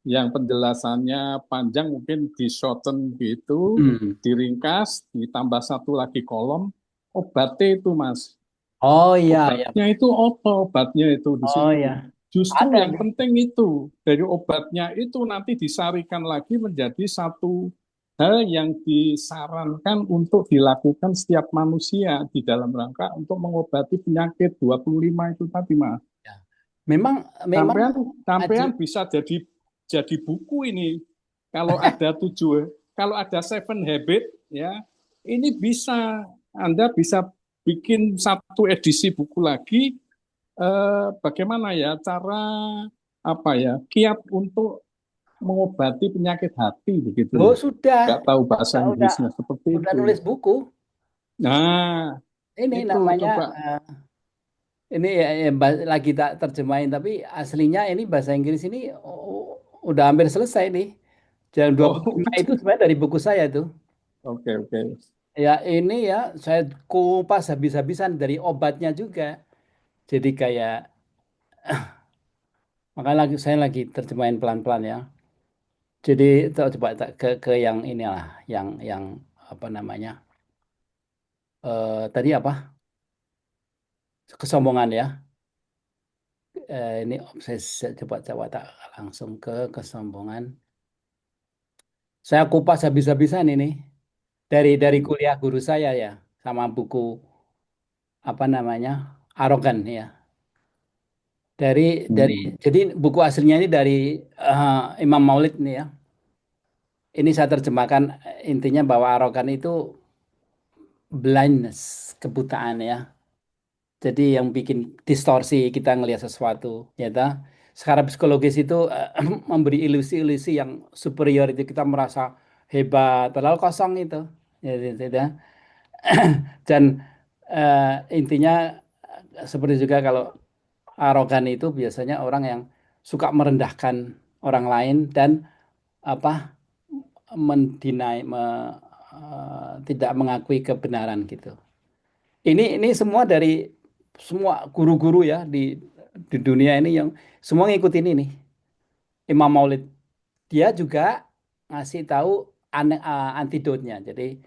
S2: yang penjelasannya panjang mungkin di shorten gitu,
S1: Hmm.
S2: diringkas, ditambah satu lagi kolom obatnya itu Mas.
S1: Oh iya, ya.
S2: Obatnya itu apa? Obatnya itu di
S1: Oh
S2: situ.
S1: iya.
S2: Justru
S1: Ada.
S2: yang penting itu dari obatnya itu nanti disarikan lagi menjadi satu hal yang disarankan untuk dilakukan setiap manusia di dalam rangka untuk mengobati penyakit 25 itu tadi Mas.
S1: Ya. Memang
S2: Sampean sampean
S1: Aji.
S2: bisa jadi buku ini kalau ada kalau ada seven habit ya ini bisa Anda bisa bikin satu edisi buku lagi bagaimana ya cara apa ya kiat untuk mengobati penyakit hati
S1: Oh
S2: begitu.
S1: sudah,
S2: Nggak tahu bahasa
S1: udah,
S2: Inggrisnya seperti
S1: udah
S2: itu.
S1: nulis buku.
S2: Nah,
S1: Ini
S2: itu
S1: namanya
S2: coba.
S1: ini lagi tak terjemahin tapi aslinya ini bahasa Inggris ini udah hampir selesai nih. Jam
S2: Oh,
S1: 25 itu sebenarnya dari buku saya tuh.
S2: oke oke.
S1: Ya ini ya saya kupas habis-habisan dari obatnya juga. Jadi kayak makanya saya lagi terjemahin pelan-pelan ya. Jadi coba ke yang inilah yang apa namanya? Tadi apa? Kesombongan ya. Ini saya coba coba tak langsung ke kesombongan. Saya kupas habis-habisan ini dari kuliah guru saya ya sama buku apa namanya? Arogan ya. Dari
S2: Hmm.
S1: jadi buku aslinya ini dari Imam Maulid nih ya. Ini saya terjemahkan intinya bahwa arogan itu blindness, kebutaan ya. Jadi yang bikin distorsi kita ngelihat sesuatu, ya ta. Secara psikologis itu memberi ilusi-ilusi yang superior itu kita merasa hebat, padahal kosong itu. Ya, ya. Dan intinya seperti juga kalau arogan itu biasanya orang yang suka merendahkan orang lain dan apa mendinai, tidak mengakui kebenaran gitu. Ini semua dari semua guru-guru ya di dunia ini yang semua ngikutin ini Imam Maulid. Dia juga ngasih tahu antidotnya. Jadi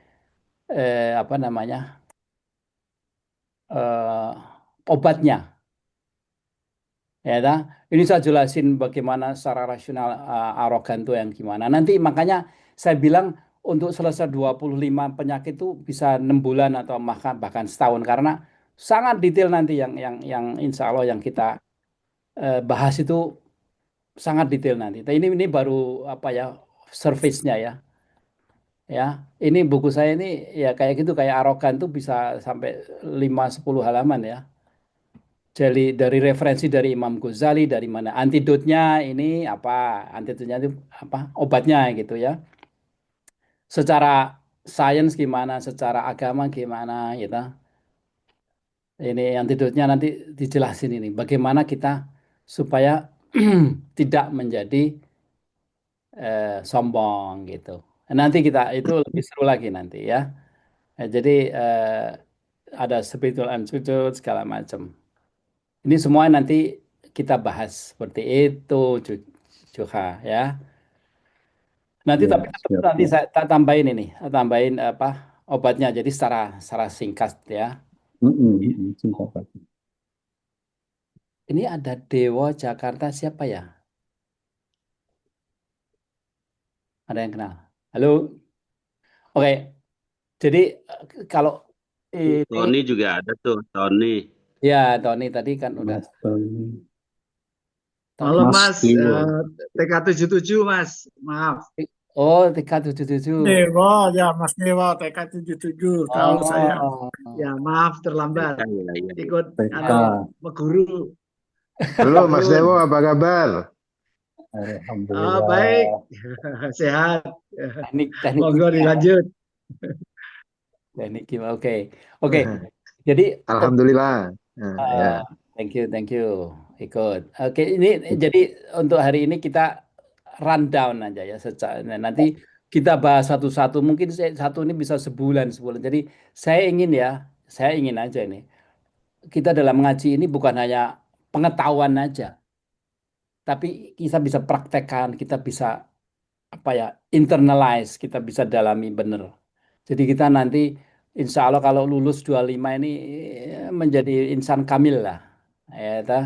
S1: apa namanya eh, obatnya. Ya, dah. Ini saya jelasin bagaimana secara rasional arogan itu yang gimana. Nanti makanya saya bilang untuk selesai 25 penyakit itu bisa 6 bulan atau bahkan setahun karena sangat detail nanti yang insya Allah yang kita bahas itu sangat detail nanti. Tapi ini baru apa ya surface-nya ya. Ya, ini buku saya ini ya kayak gitu kayak arogan tuh bisa sampai 5-10 halaman ya. Jadi dari referensi dari Imam Ghazali dari mana antidotnya ini apa antidotnya itu apa obatnya gitu ya. Secara sains gimana, secara agama gimana gitu. Ini antidotnya nanti dijelasin ini bagaimana kita supaya tidak menjadi sombong gitu. Nanti kita itu lebih seru lagi nanti ya. Jadi ada spiritual attitude segala macam. Ini semua nanti kita bahas seperti itu, Juha ya. Nanti
S2: Ya,
S1: tapi tetap
S2: siap,
S1: nanti
S2: siap.
S1: saya tak tambahin ini, tambahin apa obatnya. Jadi secara singkat ya.
S2: Singkat saja.
S1: Ini ada Dewa Jakarta siapa ya? Ada yang kenal? Halo. Oke. Jadi kalau ini
S7: Tony juga ada tuh, Tony.
S1: ya Tony tadi kan udah
S2: Mas Tony.
S1: Tony.
S8: Halo
S2: Mas
S8: Mas,
S2: Dewo.
S8: TK77 Mas, maaf.
S1: Oh, TK77.
S6: Dewa, ya Mas Dewa, TK77, tahu saya.
S1: Oh.
S8: Ya maaf terlambat.
S7: Ya, ya.
S8: Ikut
S2: TK.
S8: guru.
S3: Halo Mas
S8: Turun.
S3: Dewo, apa kabar?
S2: Alhamdulillah.
S8: Baik, sehat.
S1: Teknik
S8: Monggo
S1: kimia.
S8: dilanjut.
S1: Teknik kimia. Oke. Oke. Jadi
S3: Alhamdulillah. Nah, ya.
S1: thank you ikut. Oke, ini jadi untuk hari ini kita rundown aja ya secara nanti kita bahas satu-satu. Mungkin satu ini bisa sebulan. Jadi saya ingin ya saya ingin aja ini kita dalam mengaji ini bukan hanya pengetahuan aja, tapi kita bisa praktekkan, kita bisa apa ya internalize, kita bisa dalami benar. Jadi kita nanti insya Allah kalau lulus 25 ini menjadi insan kamil lah. Ya, ta.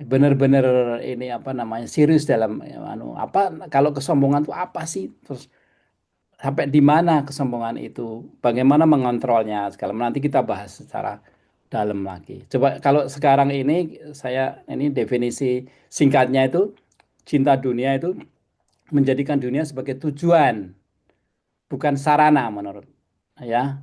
S1: Benar-benar ini apa namanya serius dalam apa kalau kesombongan itu apa sih? Terus sampai di mana kesombongan itu? Bagaimana mengontrolnya? Segala nanti kita bahas secara dalam lagi. Coba kalau sekarang ini saya ini definisi singkatnya itu cinta dunia itu menjadikan dunia sebagai tujuan, bukan sarana menurut ya.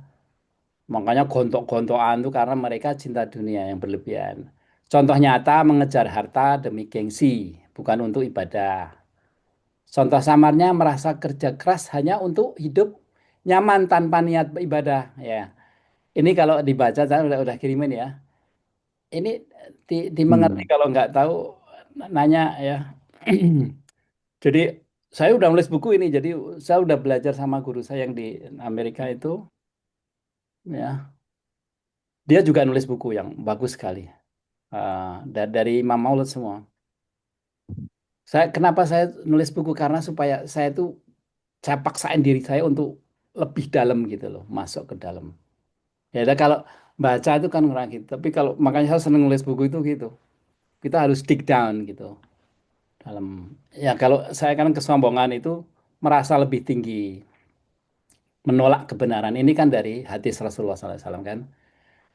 S1: Makanya gontok-gontokan itu karena mereka cinta dunia yang berlebihan. Contoh nyata mengejar harta demi gengsi, bukan untuk ibadah. Contoh samarnya merasa kerja keras hanya untuk hidup nyaman tanpa niat ibadah. Ya, ini kalau dibaca saya udah kirimin ya. Ini dimengerti kalau nggak tahu nanya ya. Jadi saya udah nulis buku ini, jadi saya udah belajar sama guru saya yang di Amerika itu, ya. Dia juga nulis buku yang bagus sekali. Dari Imam Maulud semua. Kenapa saya nulis buku karena supaya saya paksain diri saya untuk lebih dalam gitu loh, masuk ke dalam. Ya udah kalau baca itu kan kurang gitu. Tapi kalau makanya saya seneng nulis buku itu gitu. Kita harus dig down gitu dalam. Ya kalau saya kan kesombongan itu merasa lebih tinggi, menolak kebenaran. Ini kan dari hadis Rasulullah SAW kan.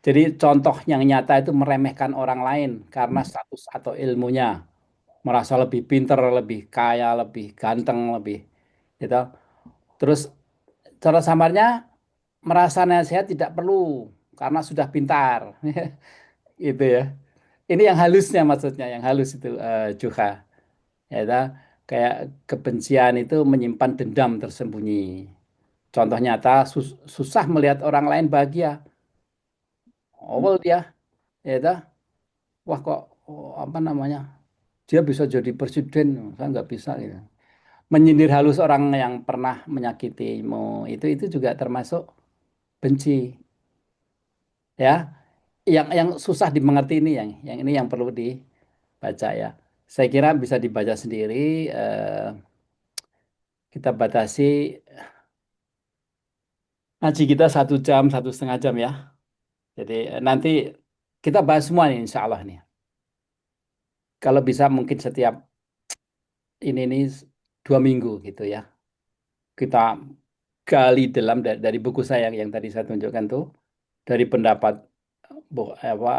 S1: Jadi contoh yang nyata itu meremehkan orang lain karena status atau ilmunya, merasa lebih pinter, lebih kaya, lebih ganteng, lebih gitu. Terus cara samarnya merasa nasihat tidak perlu karena sudah pintar, gitu ya. Ini yang halusnya maksudnya, yang halus itu Juha, ya toh. Kayak kebencian itu menyimpan dendam tersembunyi. Contoh nyata susah melihat orang lain bahagia. Awal dia, ya toh. Wah kok apa namanya? Dia bisa jadi presiden, saya nggak bisa gitu. Menyindir halus orang yang pernah menyakitimu itu juga termasuk benci, ya. Yang susah dimengerti ini yang ini yang perlu dibaca ya. Saya kira bisa dibaca sendiri. Kita batasi ngaji kita 1 jam, 1,5 jam ya. Jadi nanti kita bahas semua nih insya Allah nih. Kalau bisa mungkin setiap ini 2 minggu gitu ya. Kita gali dalam dari buku saya yang tadi saya tunjukkan tuh, dari pendapat apa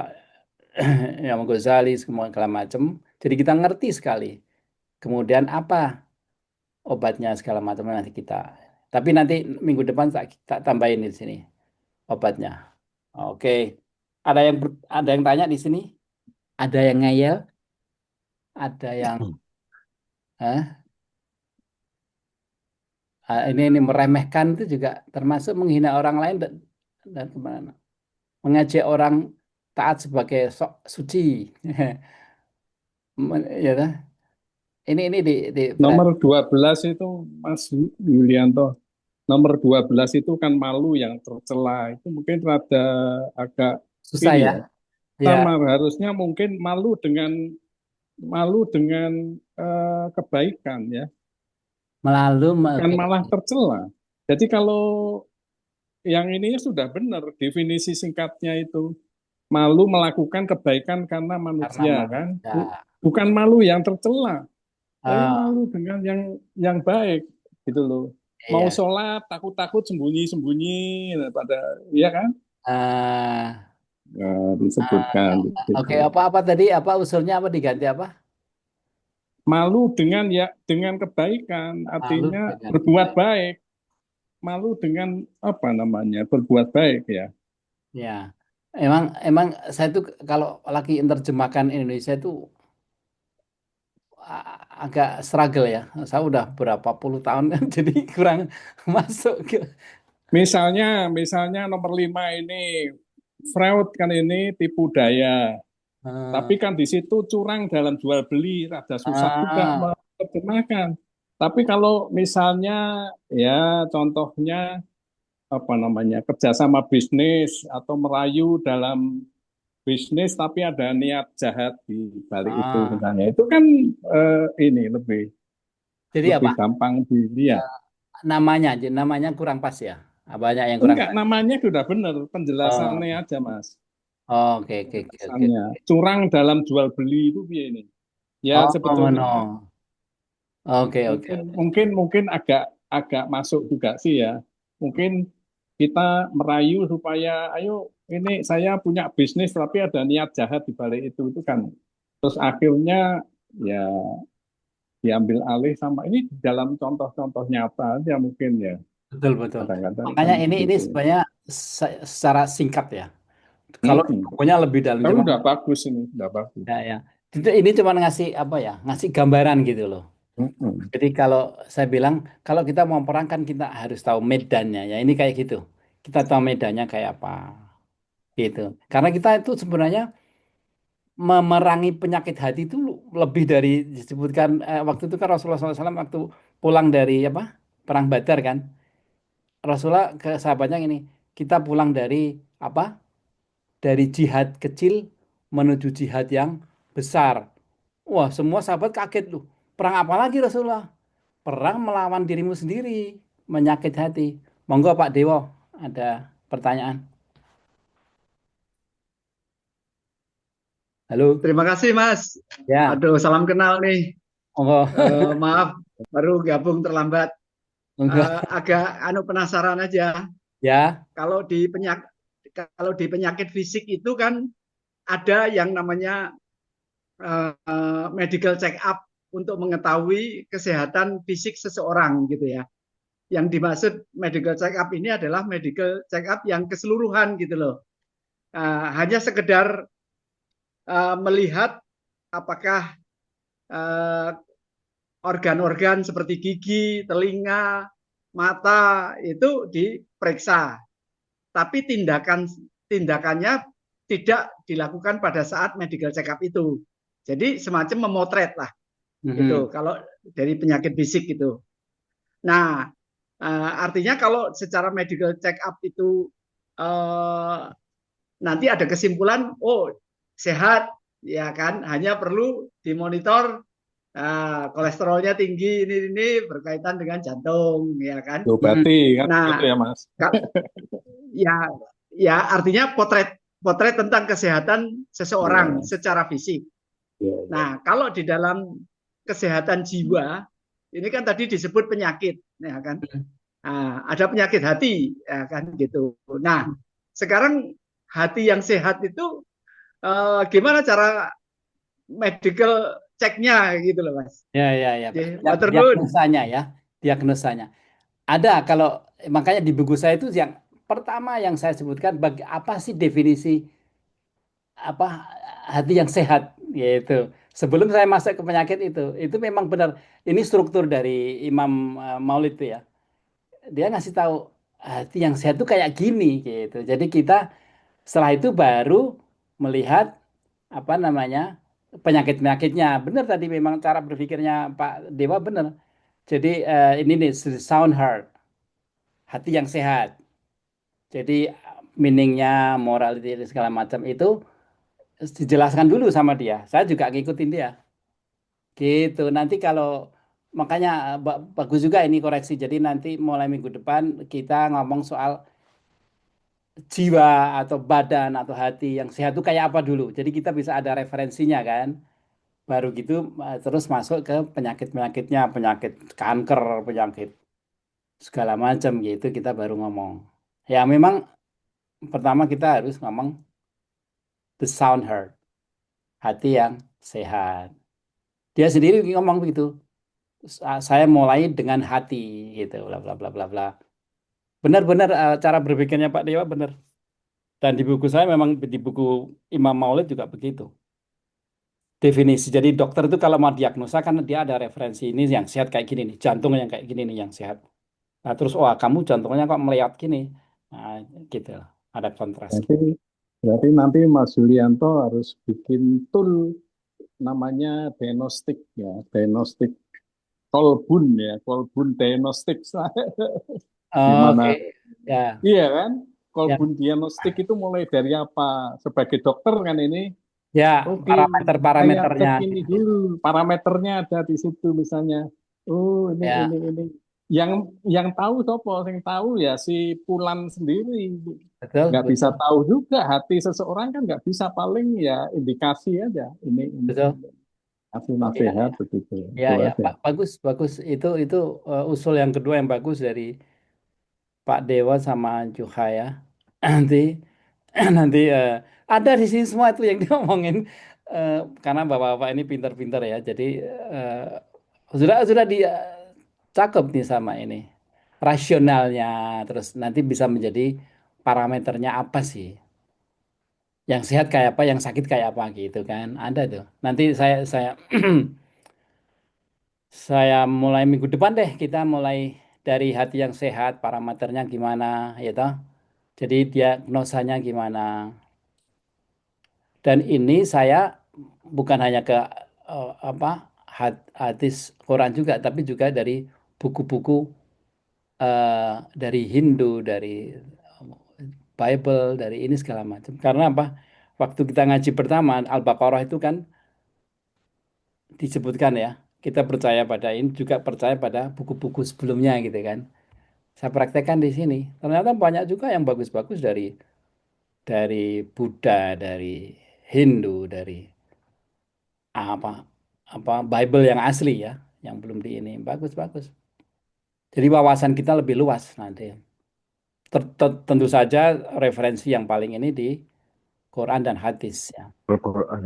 S1: yang Ghazali semua segala macam. Jadi kita ngerti sekali. Kemudian apa obatnya segala macam nanti kita. Tapi nanti minggu depan tak tambahin di sini obatnya. Oke. Ada yang tanya di sini? Ada yang ngeyel? Ada yang ini meremehkan itu juga termasuk menghina orang lain dan kemana? Mengajak orang taat sebagai sok suci. Ya, dah. Ini di
S2: Nomor 12 itu Mas Yulianto. Nomor 12 itu kan malu yang tercela. Itu mungkin rada agak
S1: susah
S2: ini
S1: ya.
S2: ya.
S1: Ya,
S2: Sama harusnya mungkin malu dengan kebaikan ya. Kan
S1: oke.
S2: malah tercela. Jadi kalau yang ini sudah benar definisi singkatnya itu malu melakukan kebaikan karena
S1: Karena
S2: manusia
S1: malu.
S2: kan.
S1: Ya.
S2: Bukan malu yang tercela, tapi
S1: Ah,
S2: malu dengan yang baik gitu loh. Mau
S1: iya.
S2: sholat takut-takut sembunyi-sembunyi pada ya kan?
S1: Ah,
S2: Nah, disebutkan
S1: oke,
S2: gitu.
S1: apa tadi? Apa usulnya apa diganti apa?
S2: Malu dengan kebaikan,
S1: Malu
S2: artinya
S1: dengan
S2: berbuat
S1: kebaikan.
S2: baik. Malu dengan apa namanya? Berbuat baik ya.
S1: Ya, emang saya tuh kalau lagi menerjemahkan Indonesia itu agak struggle ya. Saya udah berapa puluh tahun kan, jadi kurang masuk ke.
S2: Misalnya nomor 5 ini fraud kan ini tipu daya. Tapi
S1: Ah,
S2: kan di situ curang dalam jual beli, rada susah juga
S1: ah,
S2: menerjemahkan. Tapi kalau misalnya ya contohnya apa namanya, kerjasama bisnis atau merayu dalam bisnis tapi ada niat jahat di balik itu
S1: Ah,
S2: misalnya. Itu kan ini lebih
S1: jadi apa?
S2: lebih gampang dilihat.
S1: Namanya aja, namanya kurang pas ya. Banyak yang kurang
S2: Enggak,
S1: pas.
S2: namanya sudah benar,
S1: Oh,
S2: penjelasannya aja, Mas.
S1: oke, oke, oke, oke.
S2: Penjelasannya. Curang dalam jual beli itu piye ini? Ya
S1: Oh,
S2: sebetulnya
S1: no. Oke, oke,
S2: mungkin
S1: oke.
S2: mungkin mungkin agak agak masuk juga sih ya. Mungkin kita merayu supaya ayo ini saya punya bisnis tapi ada niat jahat di balik itu kan. Terus akhirnya ya diambil alih sama ini dalam contoh-contoh nyata aja mungkin ya.
S1: Betul, betul.
S2: Kadang-kadang kan
S1: Makanya ini
S2: gitu.
S1: sebenarnya secara singkat ya. Kalau
S2: Mm-mm.
S1: pokoknya lebih dalam
S2: Tapi
S1: cuma
S2: udah bagus ini, udah bagus.
S1: ya, ya. Ini cuma ngasih apa ya? Ngasih gambaran gitu loh.
S2: Mm-mm.
S1: Jadi kalau saya bilang kalau kita mau perang kan kita harus tahu medannya ya. Ini kayak gitu. Kita tahu medannya kayak apa gitu. Karena kita itu sebenarnya memerangi penyakit hati itu lebih dari disebutkan waktu itu kan Rasulullah SAW waktu pulang dari apa perang Badar kan Rasulullah ke sahabatnya ini kita pulang dari apa dari jihad kecil menuju jihad yang besar. Wah semua sahabat kaget loh. Perang apa lagi Rasulullah? Perang melawan dirimu sendiri, menyakit hati. Monggo Pak Dewo, ada pertanyaan. Halo,
S8: Terima kasih, Mas.
S1: ya,
S8: Aduh, salam kenal nih.
S1: monggo.
S8: Maaf, baru gabung terlambat.
S1: Monggo.
S8: Agak penasaran aja.
S1: Ya,
S8: Kalau di penyakit fisik itu kan ada yang namanya medical check up untuk mengetahui kesehatan fisik seseorang gitu ya. Yang dimaksud medical check up ini adalah medical check up yang keseluruhan gitu loh. Hanya sekedar melihat apakah uh, organ-organ seperti gigi, telinga, mata itu diperiksa. Tapi tindakannya tidak dilakukan pada saat medical check up itu. Jadi semacam memotret lah itu
S1: mhm.
S8: kalau dari penyakit fisik itu. Nah, artinya kalau secara medical check up itu nanti ada kesimpulan, oh sehat, ya kan, hanya perlu dimonitor kolesterolnya tinggi, ini berkaitan dengan jantung, ya kan.
S1: Mhm.
S2: Diobati kan gitu
S8: Nah,
S2: ya Mas.
S8: ya, ya artinya potret tentang kesehatan seseorang
S2: Ya,
S8: secara fisik.
S2: ya, ya.
S8: Nah, kalau di dalam kesehatan jiwa, ini kan tadi disebut penyakit, ya kan. Nah, ada penyakit hati, ya kan gitu. Nah, sekarang hati yang sehat itu gimana cara medical check-nya gitu loh, Mas.
S1: Ya, ya, ya.
S8: Waterbound.
S1: Diagnosanya ya, diagnosanya. Ada kalau makanya di buku saya itu yang pertama yang saya sebutkan bagi apa sih definisi apa hati yang sehat yaitu sebelum saya masuk ke penyakit itu memang benar ini struktur dari Imam Maulid itu ya dia ngasih tahu hati yang sehat itu kayak gini gitu jadi kita setelah itu baru melihat apa namanya penyakit-penyakitnya benar tadi memang cara berpikirnya Pak Dewa benar jadi ini nih sound heart hati yang sehat jadi meaningnya morality segala macam itu dijelaskan dulu sama dia. Saya juga ngikutin dia. Gitu. Nanti kalau makanya bagus juga ini koreksi. Jadi nanti mulai minggu depan kita ngomong soal jiwa atau badan atau hati yang sehat itu kayak apa dulu. Jadi kita bisa ada referensinya kan. Baru gitu terus masuk ke penyakit-penyakitnya, penyakit kanker, penyakit segala macam gitu kita baru ngomong. Ya memang pertama kita harus ngomong the sound heart, hati yang sehat. Dia sendiri ngomong begitu. Saya mulai dengan hati gitu bla bla bla bla bla benar-benar cara berpikirnya Pak Dewa benar dan di buku saya memang di buku Imam Maulid juga begitu definisi jadi dokter itu kalau mau diagnosa kan dia ada referensi ini yang sehat kayak gini nih jantung yang kayak gini nih yang sehat nah terus wah kamu jantungnya kok melewat gini nah gitu ada kontras
S2: Berarti, berarti nanti Mas Yulianto harus bikin tool namanya diagnostik ya, diagnostik Kolbun ya, Kolbun diagnostik. Di mana,
S1: Oke, ya,
S2: iya kan?
S1: ya,
S2: Kolbun diagnostik itu mulai dari apa? Sebagai dokter kan ini,
S1: ya,
S2: oke, saya cek
S1: parameter-parameternya,
S2: ini
S1: gitu.
S2: dulu, parameternya ada di situ misalnya. Oh,
S1: Ya,
S2: ini. Yang tahu sopo, yang tahu ya si Pulan sendiri.
S1: betul,
S2: Nggak bisa
S1: betul,
S2: tahu juga hati seseorang kan nggak bisa, paling ya indikasi aja.
S1: betul.
S2: Ini. Kasih
S1: Ya,
S2: nasihat begitu.
S1: ya,
S2: Itu
S1: ya,
S2: aja.
S1: Pak, bagus, bagus. Itu usul yang kedua yang bagus dari Pak Dewa sama Juha ya. Nanti, nanti ada di sini semua itu yang diomongin. Karena bapak-bapak ini pintar-pintar ya. Jadi sudah cakep nih sama ini rasionalnya. Terus nanti bisa menjadi parameternya apa sih? Yang sehat kayak apa, yang sakit kayak apa gitu kan? Ada tuh. Nanti saya saya mulai minggu depan deh, kita mulai dari hati yang sehat, parameternya gimana, ya toh. Jadi diagnosanya gimana. Dan ini saya bukan hanya ke apa hadis Quran juga, tapi juga dari buku-buku dari Hindu, dari Bible, dari ini segala macam. Karena apa? Waktu kita ngaji pertama Al-Baqarah itu kan disebutkan ya, kita percaya pada ini juga percaya pada buku-buku sebelumnya gitu kan. Saya praktekkan di sini. Ternyata banyak juga yang bagus-bagus dari Buddha, dari Hindu, dari apa apa Bible yang asli ya, yang belum di ini bagus-bagus. Jadi wawasan kita lebih luas nanti. Tentu saja referensi yang paling ini di Quran dan hadis ya.
S3: Al-Quran.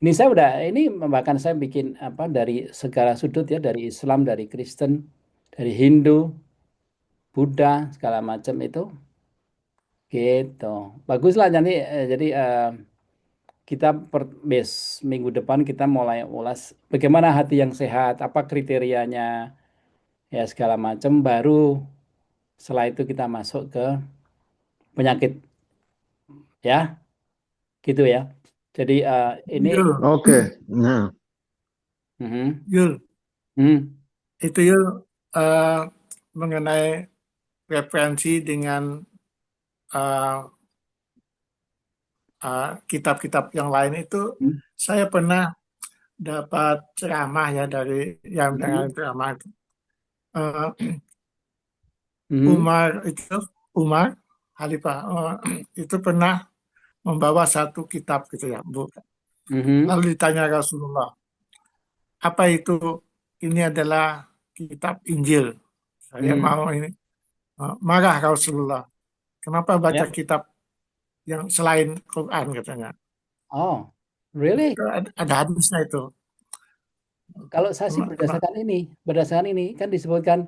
S1: Ini saya udah ini bahkan saya bikin apa dari segala sudut ya, dari Islam, dari Kristen, dari Hindu, Buddha segala macam itu gitu. Baguslah jadi kita minggu depan kita mulai ulas bagaimana hati yang sehat, apa kriterianya ya segala macam baru setelah itu kita masuk ke penyakit ya gitu ya. Jadi ini
S6: Yul,
S3: Oke. Nah,
S1: mhm,
S6: Yul,
S1: mhm,
S6: itu Yul eh, mengenai referensi dengan eh, kitab-kitab yang lain itu,
S1: mhm,
S6: saya pernah dapat ceramah ya dari yang dengan
S1: mhm,
S6: ceramah itu. Eh,
S1: mhm,
S6: Umar itu Umar Khalifah itu pernah membawa satu kitab gitu ya, Bu.
S1: mhm,
S6: Lalu ditanya Rasulullah, apa itu? Ini adalah kitab Injil. Saya
S1: mhm.
S6: mau ini. Marah Rasulullah. Kenapa baca
S1: Ya.
S6: kitab yang selain Quran katanya?
S1: Oh, really?
S6: Ada hadisnya itu.
S1: Kalau saya sih
S6: Wah,
S1: berdasarkan ini kan disebutkan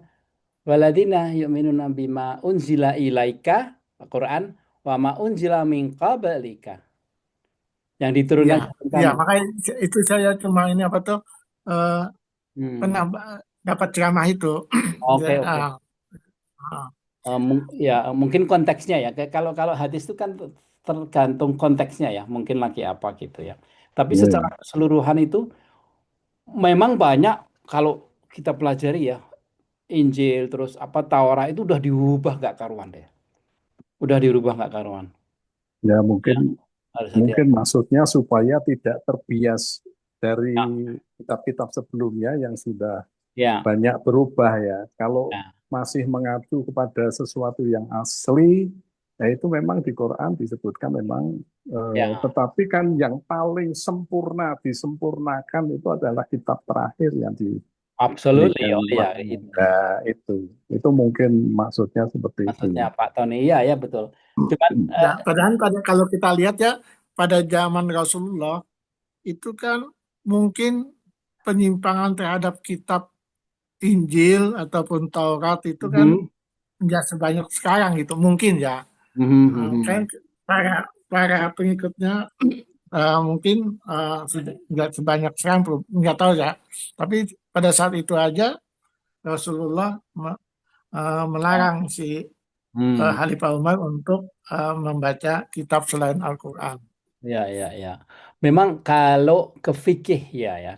S1: waladina yu'minuna bima unzila ilaika Al-Quran wa ma unzila min qablika yang
S6: iya,
S1: diturunkan sebelum
S6: iya.
S1: kamu.
S6: Makanya itu saya cuma ini apa tuh eh, pernah
S1: Hmm.
S6: dapat ceramah itu. Ya,
S1: Oke, oke. Ya mungkin konteksnya ya. Kalau kalau hadis itu kan tergantung konteksnya ya. Mungkin lagi apa gitu ya. Tapi secara
S3: ya.
S1: keseluruhan itu memang banyak kalau kita pelajari ya Injil terus apa Taurat itu udah diubah nggak karuan deh. Udah dirubah nggak karuan.
S2: Ya
S1: Ya,
S2: mungkin
S1: harus
S2: mungkin
S1: hati-hati.
S2: maksudnya supaya tidak terbias
S1: Ya,
S2: dari kitab-kitab sebelumnya yang sudah
S1: ya,
S2: banyak berubah ya. Kalau
S1: ya.
S2: masih mengacu kepada sesuatu yang asli, ya itu memang di Quran disebutkan memang,
S1: Ya.
S2: tetapi kan yang paling sempurna, disempurnakan itu adalah kitab terakhir yang
S1: Absolutely.
S2: diberikan
S1: Oh ya,
S2: wahyu.
S1: itu
S2: Nah, itu mungkin maksudnya seperti itu.
S1: maksudnya Pak Tony. Iya, ya betul. Cuman
S6: ya, padahal kalau kita lihat ya pada zaman Rasulullah itu kan mungkin penyimpangan terhadap kitab Injil ataupun Taurat itu kan
S1: mhm,
S6: nggak sebanyak sekarang gitu, mungkin ya.
S1: mhm,
S6: Kan
S1: mhm.
S6: para para pengikutnya mungkin nggak sebanyak sekarang, nggak tahu ya. Tapi pada saat itu aja Rasulullah
S1: Oh,
S6: melarang si
S1: hmm.
S6: Khalifah Umar untuk membaca kitab selain Al-Quran.
S1: Ya, ya, ya. Memang kalau ke fikih ya, ya.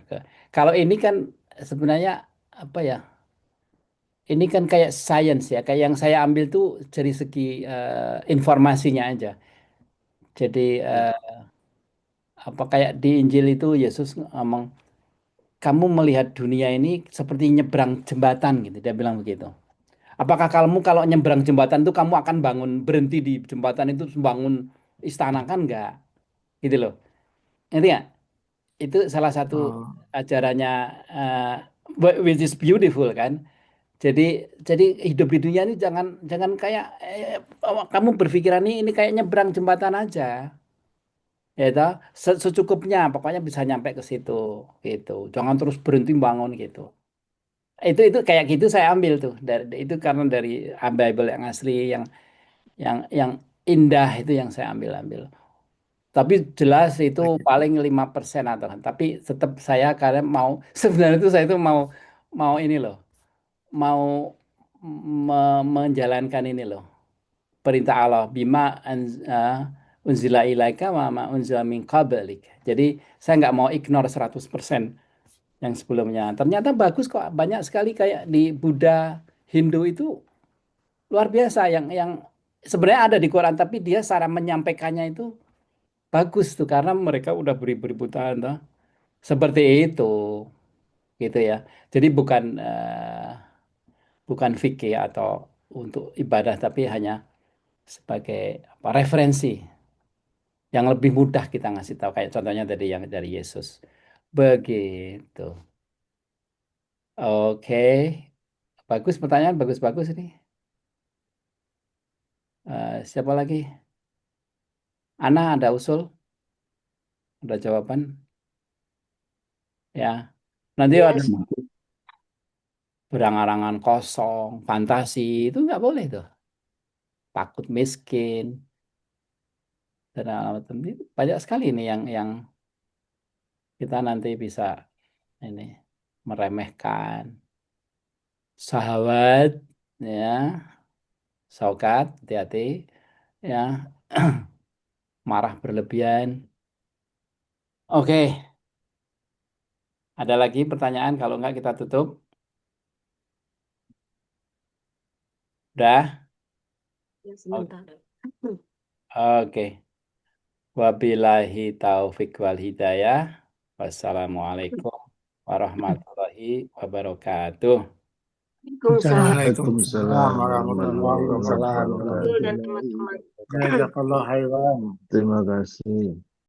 S1: Kalau ini kan sebenarnya apa ya? ini kan kayak science ya, kayak yang saya ambil tuh dari segi informasinya aja. Jadi apa kayak di Injil itu Yesus ngomong, kamu melihat dunia ini seperti nyebrang jembatan gitu. Dia bilang begitu. Apakah kamu kalau nyebrang jembatan itu kamu akan bangun berhenti di jembatan itu terus bangun istana kan enggak gitu loh. Ngerti nggak? Itu salah satu
S6: Oh,
S1: ajarannya which is beautiful kan. Jadi jadi hidup di dunia ini jangan jangan kayak kamu berpikiran ini kayak nyebrang jembatan aja. Ya toh, secukupnya pokoknya bisa nyampe ke situ gitu. Jangan terus berhenti bangun gitu. Itu kayak gitu saya ambil tuh dari itu karena dari Bible yang asli yang indah itu yang saya ambil. Tapi jelas itu
S6: oke.
S1: paling 5% atau tapi tetap saya karena mau sebenarnya itu saya itu mau mau ini loh, mau menjalankan ini loh. Perintah Allah bima unzila ilaika wa ma unzila min qablik. Jadi saya nggak mau ignore 100% yang sebelumnya. Ternyata bagus kok, banyak sekali kayak di Buddha, Hindu itu luar biasa yang sebenarnya ada di Quran tapi dia cara menyampaikannya itu bagus tuh karena mereka udah beribu-ribu tahun tuh. Seperti itu gitu ya. Jadi bukan fikih atau untuk ibadah tapi hanya sebagai apa referensi yang lebih mudah kita ngasih tahu kayak contohnya tadi yang dari Yesus. Begitu. Oke, bagus pertanyaan, bagus-bagus ini. Siapa lagi? Ana ada usul, ada jawaban? Ya, nanti ada
S4: Yes.
S1: berangan-angan kosong, fantasi itu nggak boleh tuh. Takut miskin dan alamat itu banyak sekali ini yang kita nanti bisa ini meremehkan sahabat, ya, saukat, hati-hati, ya, marah berlebihan. Oke, ada lagi pertanyaan? Kalau nggak kita tutup. Udah?
S4: Ya, sebentar.
S1: Oke. Wabillahi taufik wal hidayah. Wassalamualaikum warahmatullahi wabarakatuh.
S5: Salam.
S4: Waalaikumsalam.
S6: Waalaikumsalam
S3: Waalaikumsalam
S6: warahmatullahi
S3: warahmatullahi
S4: Betul
S6: wabarakatuh.
S4: dan
S3: wabarakatuh.
S4: teman-teman.
S6: Jazakallah khairan.
S3: Terima kasih.